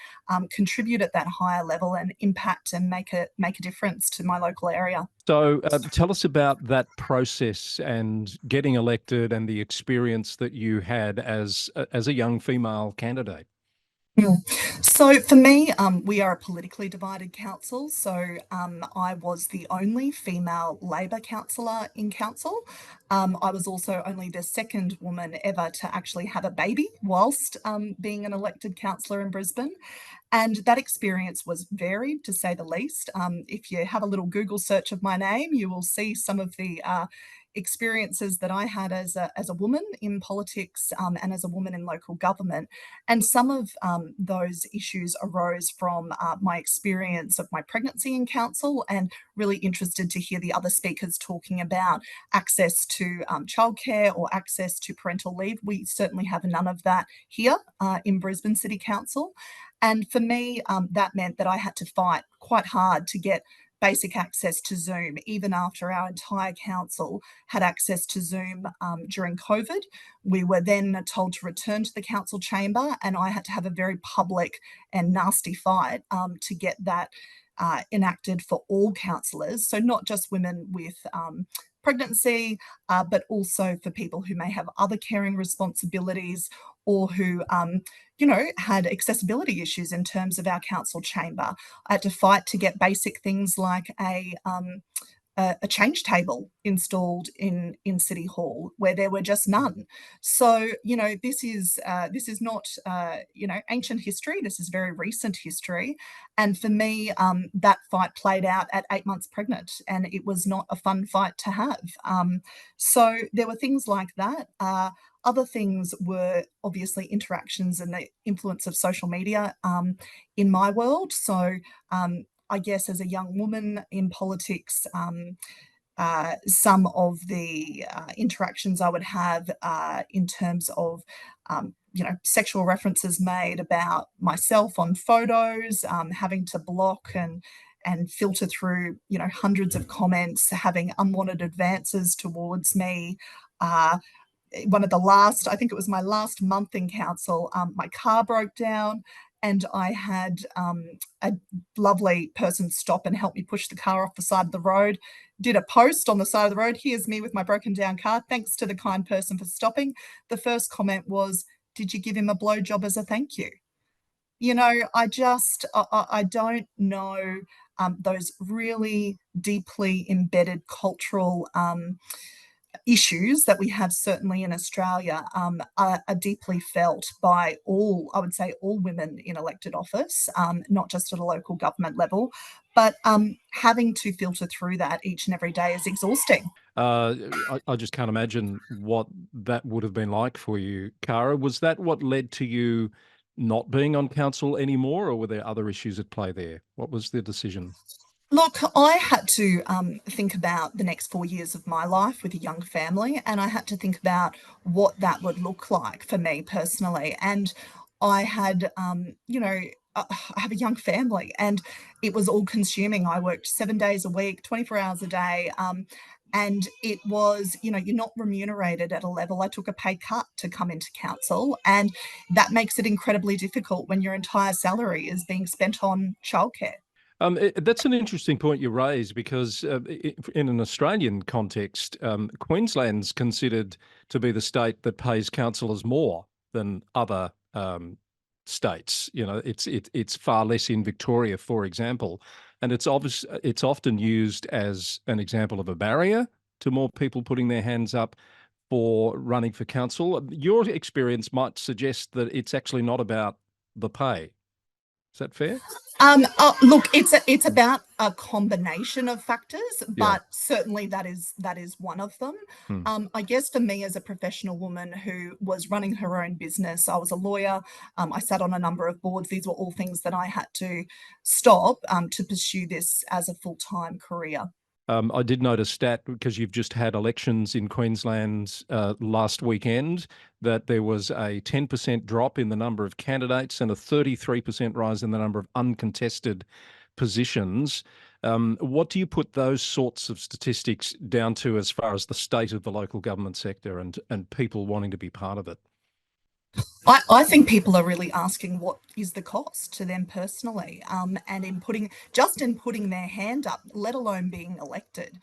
contribute at that higher level and impact and make a difference to my local area. So tell us about that process and getting elected and the experience that you had as a young female candidate. So for me, we are a politically divided council. So I was the only female Labor councillor in council. I was also only the second woman ever to actually have a baby whilst being an elected councillor in Brisbane. And that experience was varied, to say the least. If you have a little Google search of my name, you will see some of the experiences that I had as a woman in politics and as a woman in local government. And some of those issues arose from my experience of my pregnancy in council, and really interested to hear the other speakers talking about access to childcare or access to parental leave. We certainly have none of that here in Brisbane City Council. And for me, that meant that I had to fight quite hard to get basic access to Zoom, even after our entire council had access to Zoom during COVID. We were then told to return to the council chamber, and I had to have a very public and nasty fight to get that enacted for all councillors, so not just women with pregnancy, but also for people who may have other caring responsibilities or who, had accessibility issues in terms of our council chamber. I had to fight to get basic things like a change table installed in City Hall where there were just none. So, this is not, ancient history. This is very recent history. And for me, that fight played out at 8 months pregnant, and it was not a fun fight to have. So there were things like that. Other things were obviously interactions and the influence of social media in my world. So I guess as a young woman in politics, some of the interactions I would have in terms of, sexual references made about myself on photos, having to block and filter through, hundreds of comments, having unwanted advances towards me. One of the last, I think it was my last month in council, my car broke down. And I had a lovely person stop and help me push the car off the side of the road, did a post on the side of the road, here's me with my broken down car, thanks to the kind person for stopping. The first comment was, did you give him a blowjob as a thank you? I don't know those really deeply embedded cultural issues that we have certainly in Australia are deeply felt by all, I would say all women in elected office, not just at a local government level, but having to filter through that each and every day is exhausting. I just can't imagine what that would have been like for you, Cara. Was that what led to you not being on council anymore, or were there other issues at play there? What was the decision? Look, I had to think about the next 4 years of my life with a young family, and I had to think about what that would look like for me personally. And I had, I have a young family, and it was all consuming. I worked 7 days a week, 24 hours a day. And it was, you're not remunerated at a level. I took a pay cut to come into council, and that makes it incredibly difficult when your entire salary is being spent on childcare. That's an interesting point you raise, because in an Australian context, Queensland's considered to be the state that pays councillors more than other states. It's far less in Victoria, for example, and it's often used as an example of a barrier to more people putting their hands up for running for council. Your experience might suggest that it's actually not about the pay. Is that fair? Look, it's about a combination of factors, but certainly that is one of them. I guess for me as a professional woman who was running her own business, I was a lawyer. I sat on a number of boards. These were all things that I had to stop to pursue this as a full-time career. I did note a stat, because you've just had elections in Queensland last weekend, that there was a 10% drop in the number of candidates and a 33% rise in the number of uncontested positions. What do you put those sorts of statistics down to as far as the state of the local government sector and people wanting to be part of it? I think people are really asking what is the cost to them personally, and in putting their hand up, let alone being elected.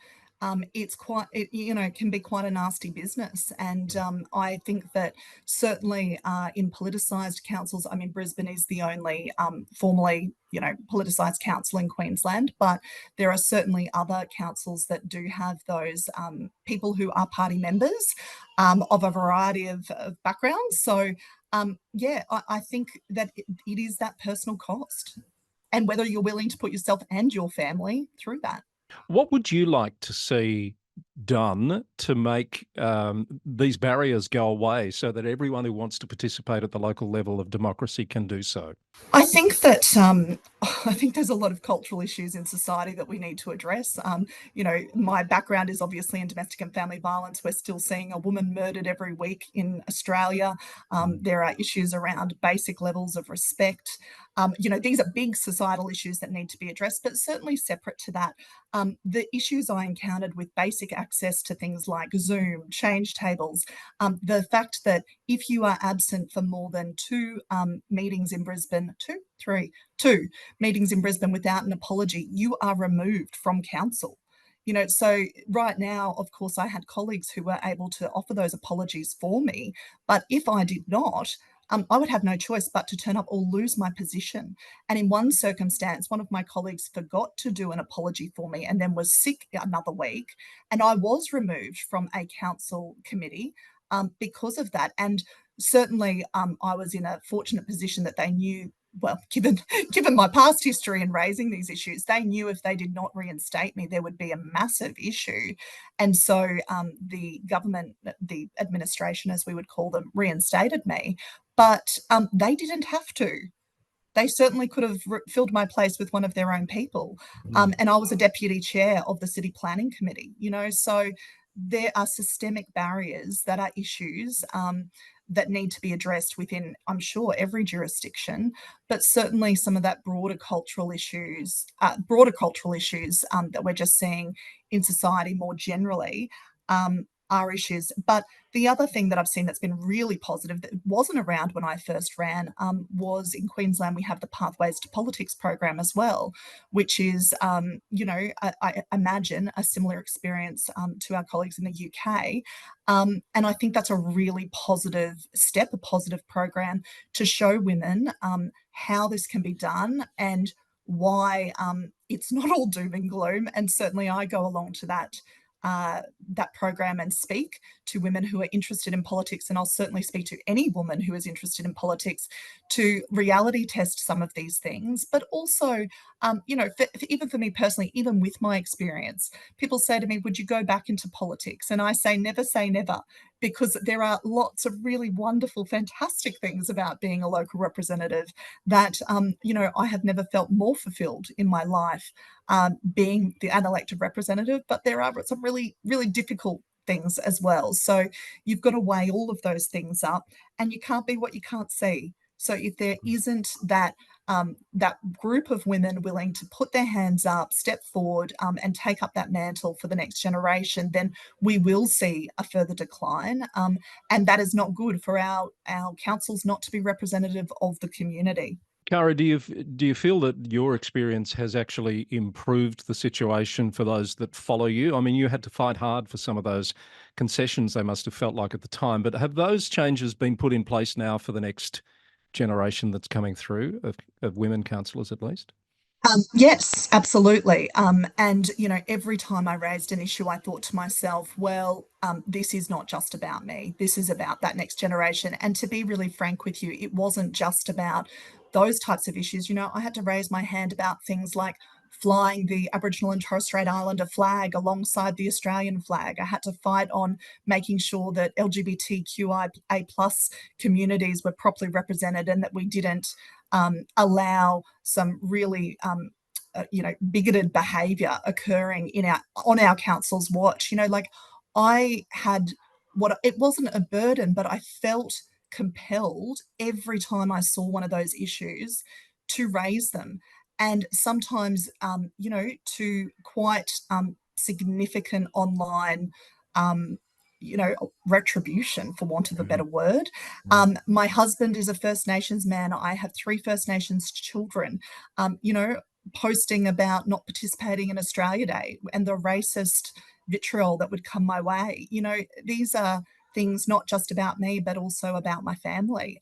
It's can be quite a nasty business. And I think that certainly in politicised councils, I mean, Brisbane is the only formally, politicised council in Queensland, but there are certainly other councils that do have those people who are party members of a variety of backgrounds. So I think that it is that personal cost, and whether you're willing to put yourself and your family through that. What would you like to see done to make these barriers go away so that everyone who wants to participate at the local level of democracy can do so? I think that I think there's a lot of cultural issues in society that we need to address. My background is obviously in domestic and family violence. We're still seeing a woman murdered every week in Australia. There are issues around basic levels of respect. These are big societal issues that need to be addressed, but certainly separate to that, the issues I encountered with basic access to things like Zoom, change tables, the fact that if you are absent for more than two meetings in Brisbane, two meetings in Brisbane without an apology, you are removed from council. You know, so right now, of course, I had colleagues who were able to offer those apologies for me, but if I did not, I would have no choice but to turn up or lose my position. And in one circumstance, one of my colleagues forgot to do an apology for me and then was sick another week. And I was removed from a council committee because of that. And certainly I was in a fortunate position that they knew, well, given my past history in raising these issues, they knew if they did not reinstate me, there would be a massive issue. And so the government, the administration, as we would call them, reinstated me. But they didn't have to. They certainly could have filled my place with one of their own people. And I was a deputy chair of the City Planning Committee, you know, so there are systemic barriers that are issues that need to be addressed within, I'm sure, every jurisdiction, but certainly some of that broader cultural issues that we're just seeing in society more generally are issues. But the other thing that I've seen that's been really positive that wasn't around when I first ran was in Queensland, we have the Pathways to Politics program as well, which is, you know, I imagine a similar experience to our colleagues in the UK. And I think that's a really positive step, a positive program to show women how this can be done and why it's not all doom and gloom. And certainly I go along to that program and speak to women who are interested in politics, and I'll certainly speak to any woman who is interested in politics to reality test some of these things. But also, you know, even for me personally, even with my experience, people say to me, would you go back into politics? And I say never, because there are lots of really wonderful, fantastic things about being a local representative that, you know, I have never felt more fulfilled in my life being an elected representative, but there are some really, really difficult things as well. So you've got to weigh all of those things up, and you can't be what you can't see. So if there isn't that that group of women willing to put their hands up, step forward and take up that mantle for the next generation, then we will see a further decline. And that is not good for our councils not to be representative of the community. Cara, do you feel that your experience has actually improved the situation for those that follow you? I mean, you had to fight hard for some of those concessions they must have felt like at the time, but have those changes been put in place now for the next generation that's coming through of women councillors at least? Yes, absolutely. And, you know, every time I raised an issue, I thought to myself, well, this is not just about me. This is about that next generation. And to be really frank with you, it wasn't just about those types of issues. You know, I had to raise my hand about things like flying the Aboriginal and Torres Strait Islander flag alongside the Australian flag. I had to fight on making sure that LGBTQIA+ communities were properly represented and that we didn't allow some really you know, bigoted behaviour occurring on our council's watch. You know, like I had it wasn't a burden, but I felt compelled every time I saw one of those issues to raise them. And sometimes, you know, to quite significant online, you know, retribution, for want of a better word. My husband is a First Nations man. I have 3 First Nations children, you know, posting about not participating in Australia Day and the racist vitriol that would come my way. You know, these are things not just about me, but also about my family.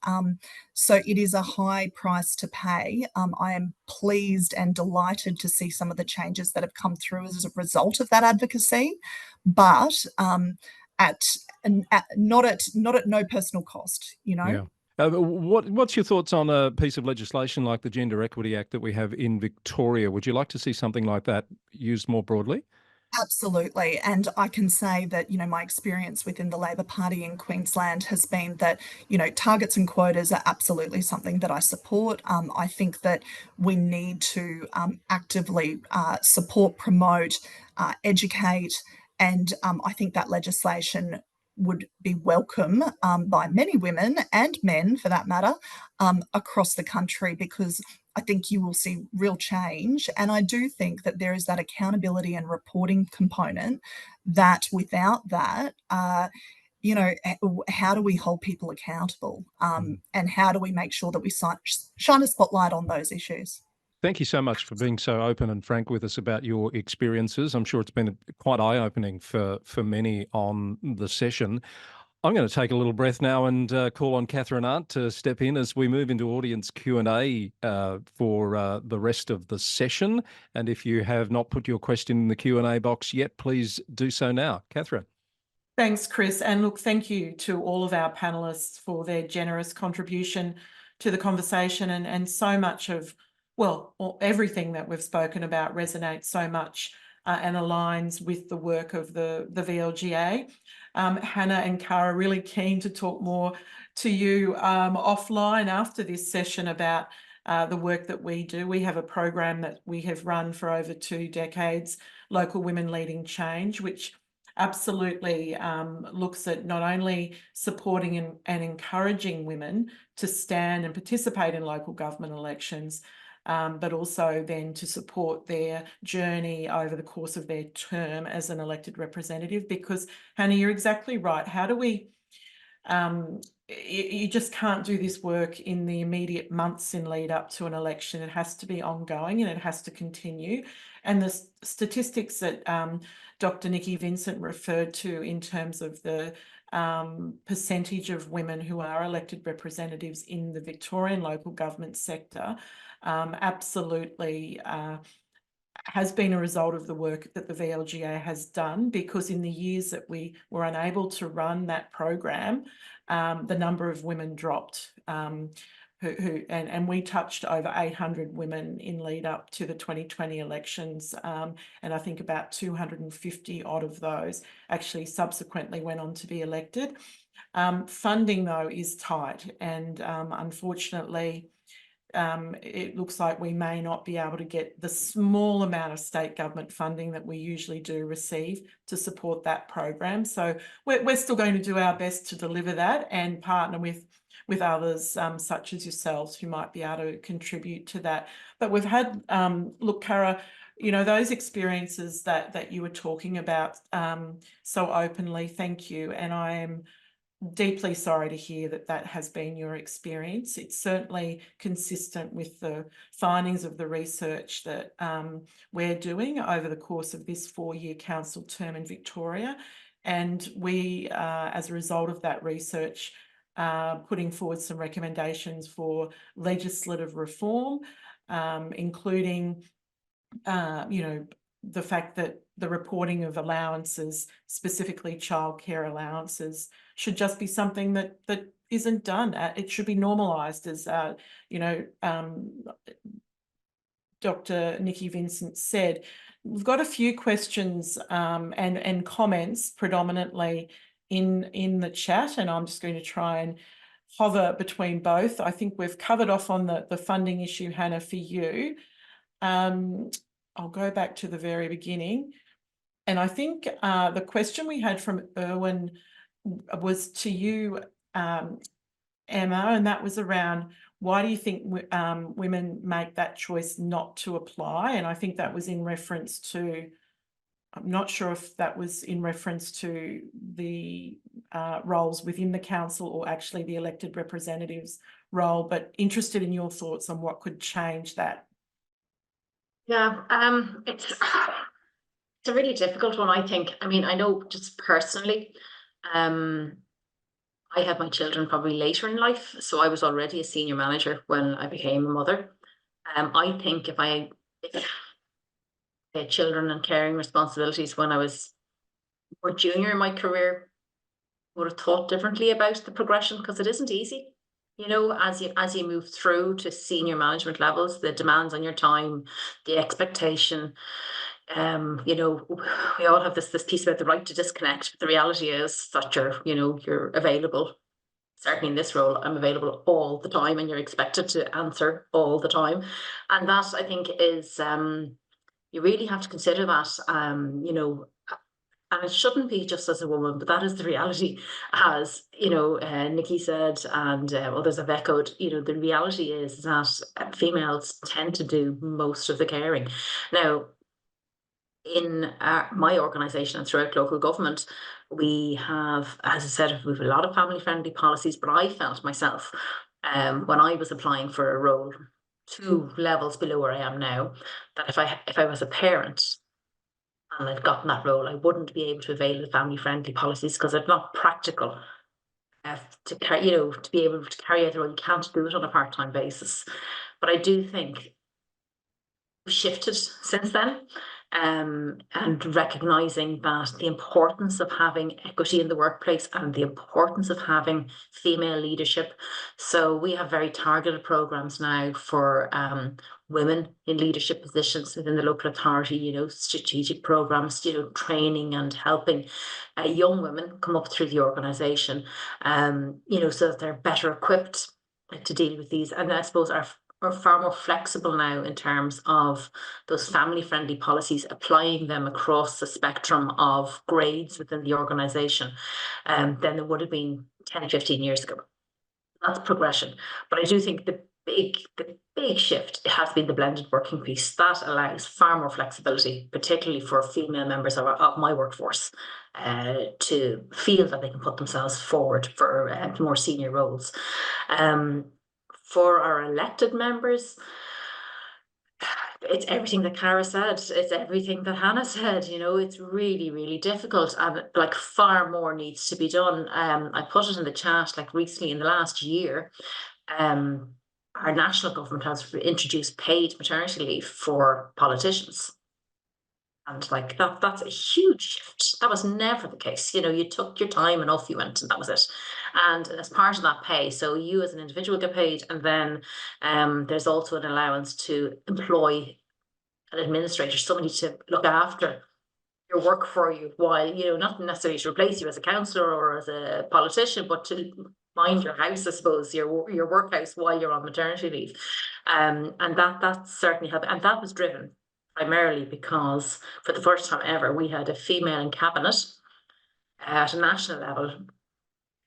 So it is a high price to pay. I am pleased and delighted to see some of the changes that have come through as a result of that advocacy, but not at no personal cost, you know. Yeah. What's your thoughts on a piece of legislation like the Gender Equity Act that we have in Victoria? Would you like to see something like that used more broadly? Absolutely. And I can say that, you know, my experience within the Labor Party in Queensland has been that, you know, targets and quotas are absolutely something that I support. I think that we need to actively support, promote, educate, and I think that legislation would be welcome by many women and men, for that matter, across the country, because I think you will see real change. And I do think that there is that accountability and reporting component that without that, you know, how do we hold people accountable? And how do we make sure that we shine a spotlight on those issues? Thank you so much for being so open and frank with us about your experiences. I'm sure it's been quite eye-opening for many on the session. I'm going to take a little breath now and call on Catherine Arndt to step in as we move into audience Q&A for the rest of the session. And if you have not put your question in the Q&A box yet, please do so now. Catherine. Thanks, Chris. And look, thank you to all of our panellists for their generous contribution to the conversation, and so much of, well, everything that we've spoken about resonates so much and aligns with the work of the VLGA. Hannah and Cara, really keen to talk more to you offline after this session about the work that we do. We have a program that we have run for over 2 decades, Local Women Leading Change, which absolutely looks at not only supporting and encouraging women to stand and participate in local government elections, but also then to support their journey over the course of their term as an elected representative. Because, Hannah, you're exactly right. How do we, you just can't do this work in the immediate months in lead up to an election. It has to be ongoing and it has to continue. And the statistics that Dr. Niki Vincent referred to in terms of the percentage of women who are elected representatives in the Victorian local government sector absolutely has been a result of the work that the VLGA has done, because in the years that we were unable to run that program, the number of women dropped. And we touched over 800 women in lead up to the 2020 elections, and I think about 250 odd of those actually subsequently went on to be elected. Funding, though, is tight, and unfortunately, it looks like we may not be able to get the small amount of state government funding that we usually do receive to support that program. So we're still going to do our best to deliver that and partner with others such as yourselves who might be able to contribute to that. But we've had, look, Cara, you know, those experiences that you were talking about so openly, thank you. And I am deeply sorry to hear that has been your experience. It's certainly consistent with the findings of the research that we're doing over the course of this 4-year council term in Victoria. And we, as a result of that research, putting forward some recommendations for legislative reform, including, you know, the fact that the reporting of allowances, specifically childcare allowances, should just be something that isn't done. It should be normalised, as you know, Dr. Niki Vincent said. We've got a few questions and comments predominantly in the chat, and I'm just going to try and hover between both. I think we've covered off on the funding issue, Hannah, for you. I'll go back to the very beginning. And I think the question we had from Erwin was to you, Emma, and that was around, why do you think women make that choice not to apply? And I think that was in reference to, I'm not sure if that was in reference to the roles within the council or actually the elected representatives role, but interested in your thoughts on what could change that. Yeah, it's a really difficult one, I think. I mean, I know just personally, I had my children probably later in life, so I was already a senior manager when I became a mother. I think if I had children and caring responsibilities when I was more junior in my career, I would have thought differently about the progression, because it isn't easy. You know, as you move through to senior management levels, the demands on your time, the expectation, you know, we all have this piece about the right to disconnect, but the reality is that you're available. Certainly in this role, I'm available all the time, and you're expected to answer all the time. And that, I think, is you really have to consider that, you know, and it shouldn't be just as a woman, but that is the reality, as you know, Niki said, and others have echoed. You know, the reality is that females tend to do most of the caring. Now, in my organisation and throughout local government, we have, as I said, we have a lot of family-friendly policies, but I felt myself, when I was applying for a role 2 levels below where I am now, that if I was a parent and I'd gotten that role, I wouldn't be able to avail of family-friendly policies because they're not practical to carry, you know, to be able to carry out the role. You can't do it on a part-time basis. But I do think we've shifted since then, and recognizing that the importance of having equity in the workplace and the importance of having female leadership. So we have very targeted programs now for women in leadership positions within the local authority, you know, strategic programs, you know, training and helping young women come up through the organization, you know, so that they're better equipped to deal with these. And I suppose we're far more flexible now in terms of those family-friendly policies, applying them across the spectrum of grades within the organisation than there would have been 10, 15 years ago. That's progression. But I do think the big shift has been the blended working piece. That allows far more flexibility, particularly for female members of my workforce, to feel that they can put themselves forward for more senior roles. For our elected members, it's everything that Cara said. It's everything that Hannah said. You know, it's really, really difficult, and like far more needs to be done. I put it in the chat, like recently in the last year, our national government has introduced paid maternity leave for politicians. And like that's a huge shift. That was never the case. You know, you took your time and off you went, and that was it. And as part of that pay, so you as an individual get paid, and then there's also an allowance to employ an administrator, somebody to look after your work for you while, you know, not necessarily to replace you as a councillor or as a politician, but to mind your house, I suppose, your workhouse while you're on maternity leave. And that certainly helped. And that was driven primarily because for the first time ever, we had a female in cabinet at a national level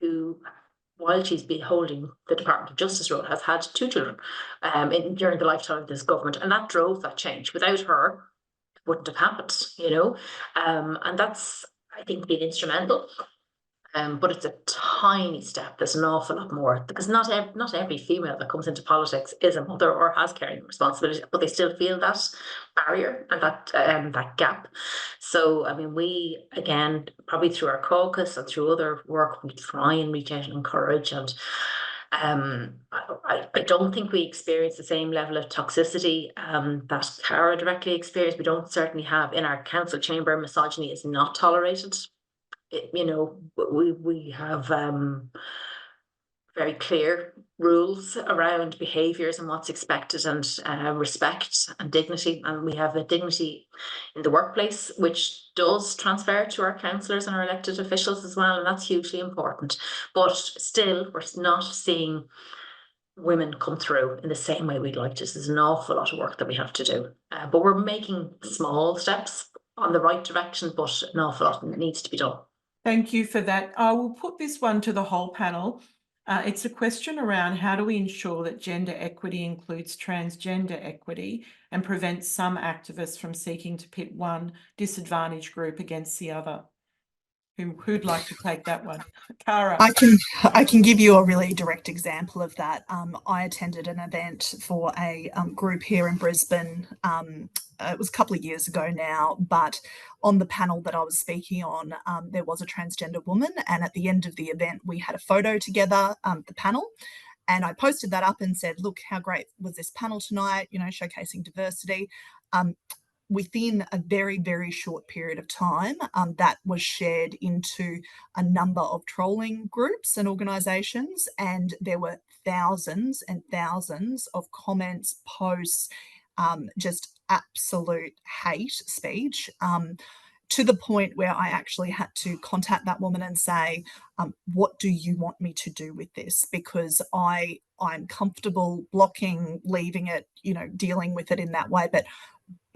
who, while she's been holding the Department of Justice role, has had 2 children during the lifetime of this government. And that drove that change. Without her, it wouldn't have happened, you know. And that's, I think, been instrumental. But it's a tiny step. There's an awful lot more, because not every female that comes into politics is a mother or has caring responsibility, but they still feel that barrier and that gap. So, I mean, we, again, probably through our caucus and through other work, we try and reach out and encourage. And I don't think we experience the same level of toxicity that Cara directly experienced. We don't certainly have in our council chamber. Misogyny is not tolerated. You know, we have very clear rules around behaviours and what's expected, and respect and dignity. And we have a dignity in the workplace, which does transfer to our councillors and our elected officials as well. And that's hugely important. But still, we're not seeing women come through in the same way we'd like to. There's an awful lot of work that we have to do. But we're making small steps on the right direction, but an awful lot needs to be done. Thank you for that. I will put this one to the whole panel. It's a question around how do we ensure that gender equity includes transgender equity and prevents some activists from seeking to pit one disadvantaged group against the other? Who'd like to take that one? Cara. I can give you a really direct example of that. I attended an event for a group here in Brisbane. It was a couple of years ago now, but on the panel that I was speaking on, there was a transgender woman, and at the end of the event, we had a photo together, the panel, and I posted that up and said, look, how great was this panel tonight, you know, showcasing diversity. Within a very, very short period of time, that was shared into a number of trolling groups and organisations, and there were thousands and thousands of comments, posts, just absolute hate speech, to the point where I actually had to contact that woman and say, what do you want me to do with this? Because I'm comfortable blocking, leaving it, you know, dealing with it in that way. But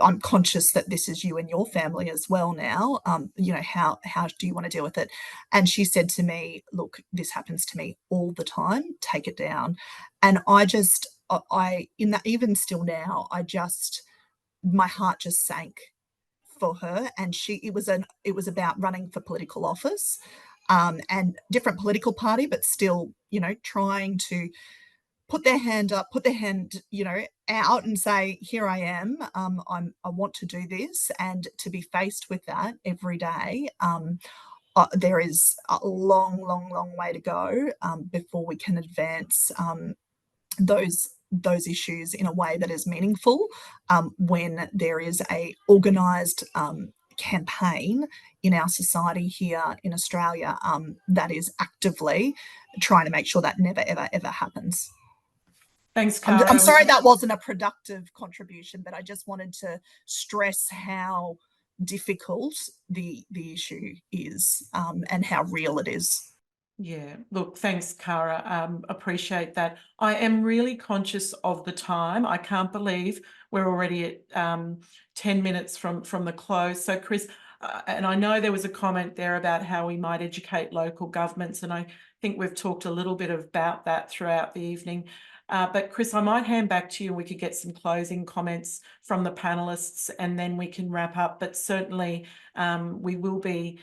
I'm conscious that this is you and your family as well now. You know, how do you want to deal with it? And she said to me, look, this happens to me all the time, take it down. And in that, even still now, my heart just sank for her. And it was about running for political office, and different political party, but still, you know, trying to put their hand up, put their hand, you know, out and say, here I am, I want to do this. And to be faced with that every day, there is a long, long, long way to go before we can advance those issues in a way that is meaningful, when there is a organised campaign in our society here in Australia that is actively trying to make sure that never, ever, ever happens. Thanks, Cara. I'm sorry that wasn't a productive contribution, but I just wanted to stress how difficult the issue is, and how real it is. Yeah, look, thanks, Cara. Appreciate that. I am really conscious of the time. I can't believe we're already at 10 minutes from the close. So, Chris, and I know there was a comment there about how we might educate local governments, and I think we've talked a little bit about that throughout the evening. But Chris, I might hand back to you and we could get some closing comments from the panellists and then we can wrap up. But certainly we will be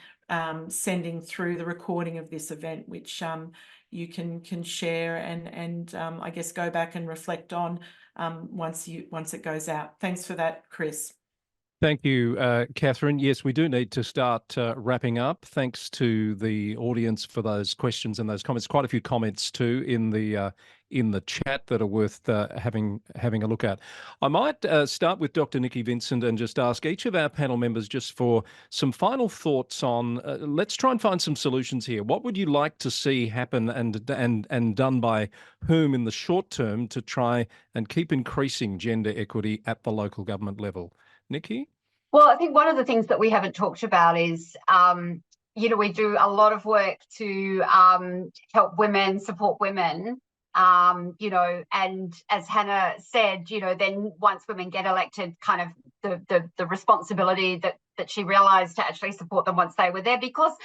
sending through the recording of this event, which you can share and I guess go back and reflect on once it goes out. Thanks for that, Chris. Thank you, Catherine. Yes, we do need to start wrapping up. Thanks to the audience for those questions and those comments. Quite a few comments too in the chat that are worth having a look at. I might start with Dr. Niki Vincent and just ask each of our panel members just for some final thoughts on. Let's try and find some solutions here. What would you like to see happen and done by whom in the short term to try and keep increasing gender equity at the local government level? Niki? Well, I think one of the things that we haven't talked about is, you know, we do a lot of work to help women, support women, you know, and as Hannah said, you know, then once women get elected, kind of the responsibility that she realised to actually support them once they were there, because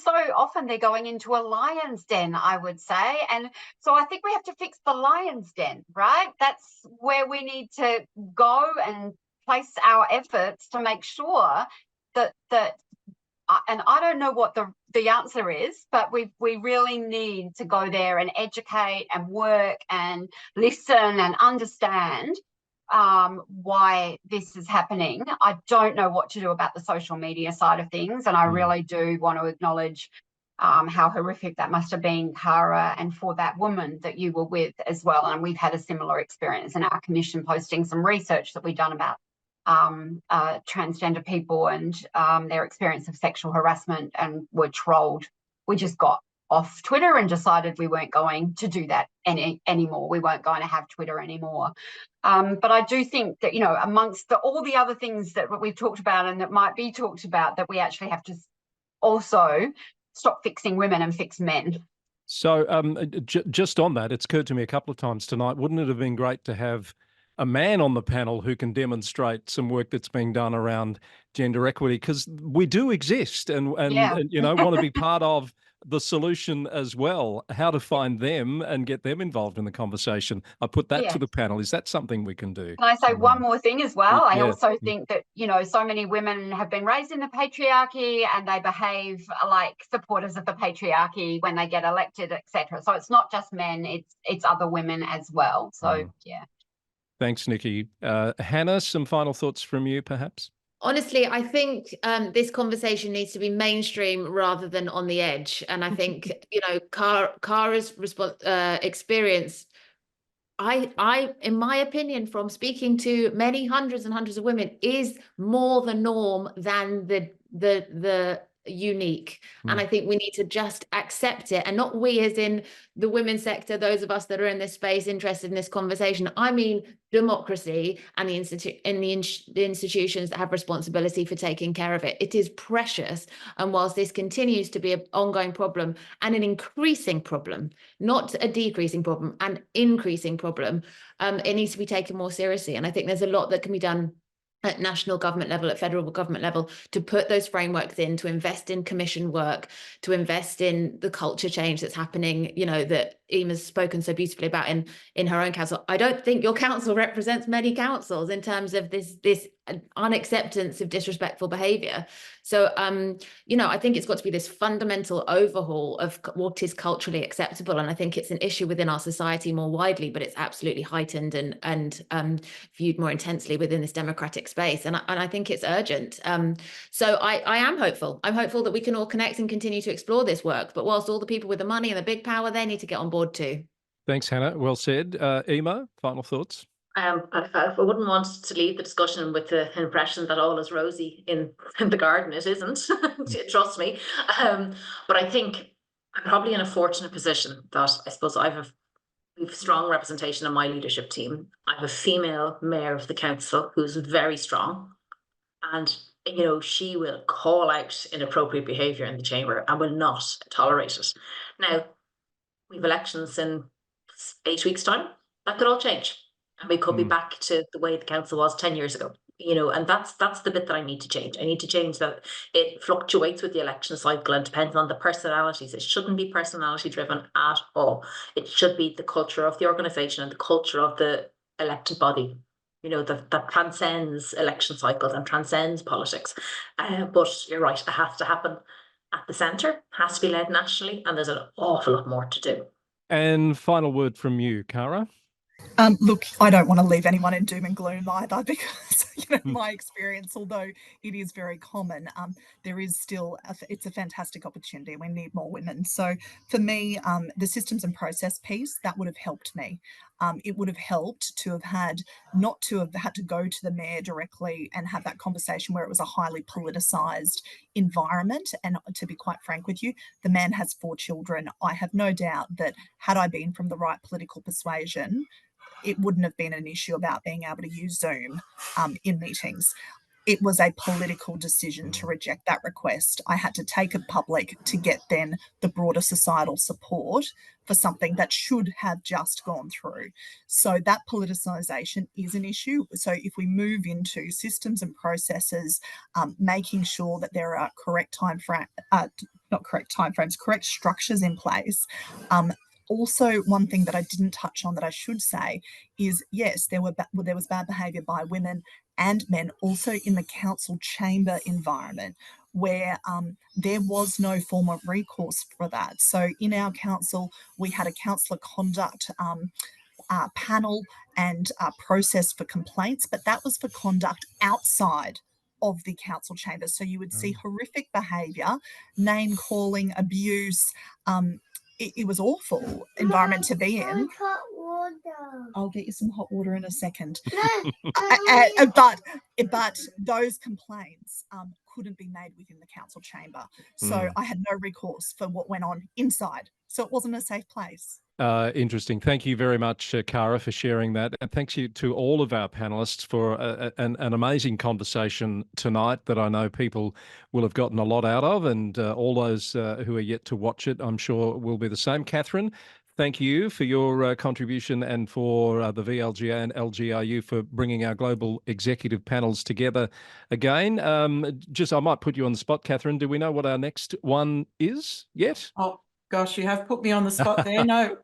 so often they're going into a lion's den, I would say. And so I think we have to fix the lion's den, right? That's where we need to go and place our efforts to make sure that and I don't know what the answer is, but we really need to go there and educate and work and listen and understand why this is happening. I don't know what to do about the social media side of things, and I really do want to acknowledge how horrific that must have been, Cara, and for that woman that you were with as well. And we've had a similar experience in our commission, posting some research that we've done about transgender people and their experience of sexual harassment, and were trolled. We just got off Twitter and decided we weren't going to do that anymore. We weren't going to have Twitter anymore. But I do think that, you know, amongst all the other things that we've talked about and that might be talked about, that we actually have to also stop fixing women and fix men. So just on that, it's occurred to me a couple of times tonight, wouldn't it have been great to have a man on the panel who can demonstrate some work that's being done around gender equity, because we do exist and you know, want to be part of the solution as well, how to find them and get them involved in the conversation. I put that to the panel. Is that something we can do? Can I say one more thing as well? I also think that, you know, so many women have been raised in the patriarchy and they behave like supporters of the patriarchy when they get elected, etc. So it's not just men, it's other women as well. So yeah. Thanks, Niki. Hannah, some final thoughts from you, perhaps? Honestly, I think this conversation needs to be mainstream rather than on the edge. And I think, you know, Cara's experience, I, in my opinion, from speaking to many hundreds and hundreds of women, is more the norm than the unique. And I think we need to just accept it, and not we as in the women's sector, those of us that are in this space interested in this conversation. I mean democracy and the institutions that have responsibility for taking care of it. It is precious, and whilst this continues to be an ongoing problem and an increasing problem, not a decreasing problem, an increasing problem, it needs to be taken more seriously. And I think there's a lot that can be done at national government level, at federal government level, to put those frameworks in, to invest in commission work, to invest in the culture change that's happening, you know, that Emer's spoken so beautifully about in her own council. I don't think your council represents many councils in terms of this unacceptance of disrespectful behaviour. So, you know, I think it's got to be this fundamental overhaul of what is culturally acceptable. And I think it's an issue within our society more widely, but it's absolutely heightened and viewed more intensely within this democratic space. And I think it's urgent. So I am hopeful. I'm hopeful that we can all connect and continue to explore this work. But whilst all the people with the money and the big power, they need to get on board too. Thanks, Hannah. Well said. Emer, final thoughts? I wouldn't want to leave the discussion with the impression that all is rosy in the garden. It isn't, trust me. But I think I'm probably in a fortunate position that I suppose we have strong representation in my leadership team. I have a female mayor of the council who's very strong, and you know, she will call out inappropriate behaviour in the chamber and will not tolerate it. Now, we have elections in 8 weeks' time. That could all change. And we could be back to the way the council was 10 years ago, you know, and that's the bit that I need to change. I need to change that. It fluctuates with the election cycle and depends on the personalities. It shouldn't be personality driven at all. It should be the culture of the organisation and the culture of the elected body, you know, that transcends election cycles and transcends politics. But you're right, it has to happen at the centre, has to be led nationally, and there's an awful lot more to do. And final word from you, Cara. Look, I don't want to leave anyone in doom and gloom either, because my experience, although it is very common, there is still it's a fantastic opportunity. We need more women. So for me, the systems and process piece, that would have helped me. It would have helped to have had not to have had to go to the mayor directly and have that conversation where it was a highly politicised environment. And to be quite frank with you, the man has 4 children. I have no doubt that had I been from the right political persuasion, it wouldn't have been an issue about being able to use Zoom in meetings. It was a political decision to reject that request. I had to take it public to get then the broader societal support for something that should have just gone through. So that politicisation is an issue. So if we move into systems and processes, making sure that there are correct structures in place. Also, one thing that I didn't touch on that I should say is, yes, there was bad behaviour by women and men also in the council chamber environment, where there was no form of recourse for that. So in our council, we had a councillor conduct panel and process for complaints, but that was for conduct outside of the council chamber. So you would see horrific behaviour, name calling, abuse. It was awful environment to be in. Hot water. I'll get you some hot water in a second. But those complaints couldn't be made within the council chamber. So I had no recourse for what went on inside. So it wasn't a safe place. Interesting. Thank you very much, Cara, for sharing that. And thanks you to all of our panellists for an amazing conversation tonight that I know people will have gotten a lot out of, and all those who are yet to watch it, I'm sure will be the same. Catherine, thank you for your contribution, and for the VLGA and LGIU for bringing our global executive panels together again. I might put you on the spot, Catherine. Do we know what our next one is yet? Oh, gosh, you have put me on the spot there. No,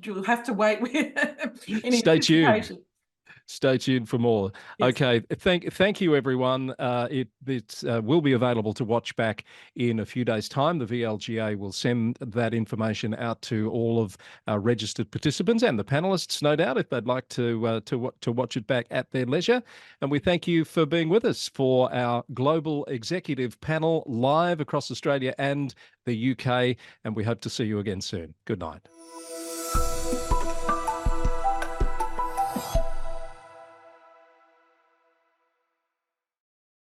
you'll have to wait with Stay tuned. Stay tuned for more. Yes. Okay. Thank you, everyone. It will be available to watch back in a few days' time. The VLGA will send that information out to all of our registered participants and the panellists, no doubt, if they'd like to watch it back at their leisure. And we thank you for being with us for our global executive panel live across Australia and the UK. And we hope to see you again soon. Good night.